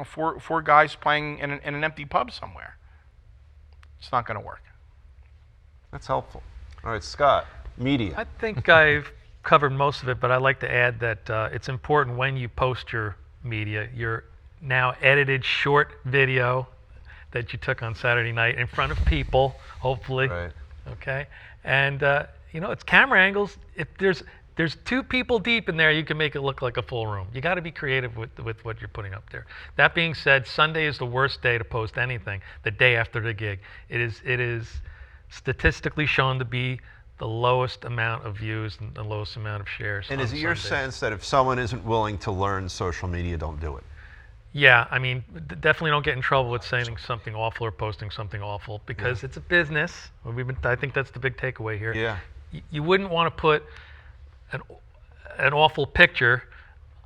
four guys playing in an empty pub somewhere. It's not going to work. That's helpful. All right, Scott, media. I think I've covered most of it, but I'd like to add that it's important when you post your media, your now edited short video that you took on Saturday night in front of people, hopefully. Right. Okay, and it's camera angles. If there's 2 people deep in there, you can make it look like a full room. You got to be creative with what you're putting up there. That being said, Sunday is the worst day to post anything. The day after the gig, it is statistically shown to be the lowest amount of views and the lowest amount of shares. And on is it your Sundays. sense that if someone isn't willing to learn social media, don't do it? Yeah, I mean, definitely don't get in trouble with saying something awful or posting something awful, because it's a business. I think that's the big takeaway here. Yeah. You wouldn't want to put an awful picture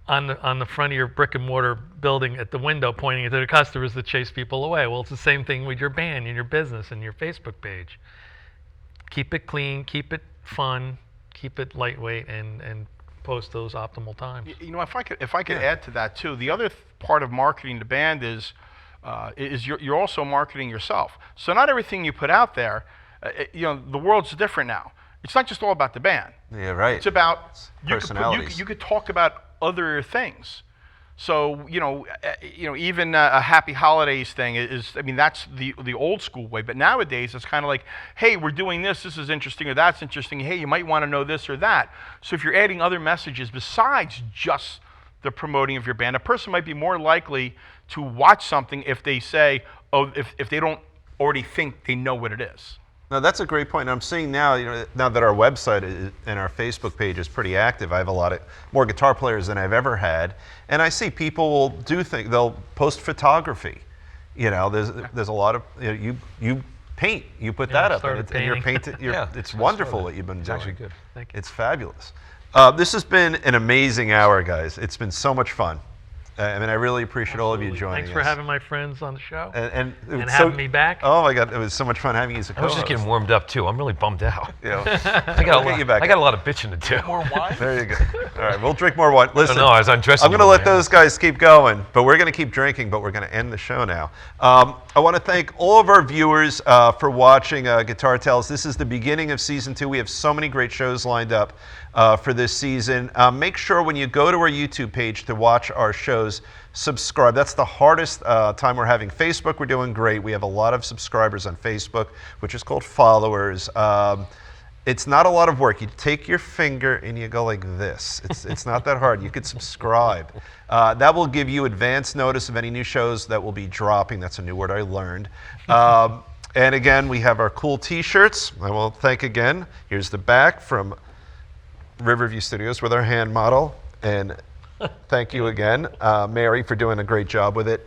on the front of your brick and mortar building at the window, pointing it to the customers to chase people away. Well, it's the same thing with your band and your business and your Facebook page. Keep it clean, keep it fun, keep it lightweight, and post those optimal times. You know, if I could add to that too, the other part of marketing the band is you're also marketing yourself. So not everything you put out there, the world's different now. It's not just all about the band. Yeah, right. It's about personalities. You could talk about other things. So even a happy holidays thing is, I mean, that's the old school way. But nowadays it's kind of like, hey, we're doing this. This is interesting, or that's interesting. Hey, you might want to know this or that. So if you're adding other messages besides just the promoting of your band, a person might be more likely to watch something if they say, oh, if they don't already think they know what it is. No, that's a great point. And I'm seeing now, now that our website and our Facebook page is pretty active, I have a lot of more guitar players than I've ever had, and I see people will do things. They'll post photography. There's a lot of you paint. You put that up, and you're painting. It's wonderful what you've been doing. It's actually good. Thank you. It's fabulous. This has been an amazing hour, guys. It's been so much fun. I mean, I really appreciate all of you joining Thanks us. for having my friends on the show and having me back. Oh my God, it was so much fun having you as a I was co-host. just getting warmed up too. I'm really bummed out. I got a lot of bitching to do. More wine? There you go. All right, we'll drink more wine. Listen, No, I was undressing. I'm going to let those guys keep going, but we're going to keep drinking, but we're going to end the show now. I want to thank all of our viewers for watching Guitar Tales. This is the beginning of Season 2. We have so many great shows lined up for this season. Make sure when you go to our YouTube page to watch our shows, subscribe. That's the hardest time we're having. Facebook, we're doing great. We have a lot of subscribers on Facebook, which is called followers. It's not a lot of work. You take your finger and you go like this. It's not that hard. You could subscribe. That will give you advance notice of any new shows that will be dropping. That's a new word I learned. And again, we have our cool t-shirts. I will thank again. Here's the back from Riverview Studios with our hand model. And thank you again, Mary, for doing a great job with it.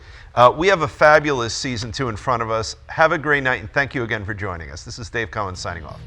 We have a fabulous Season 2 in front of us. Have a great night, and thank you again for joining us. This is Dave Cohen signing off.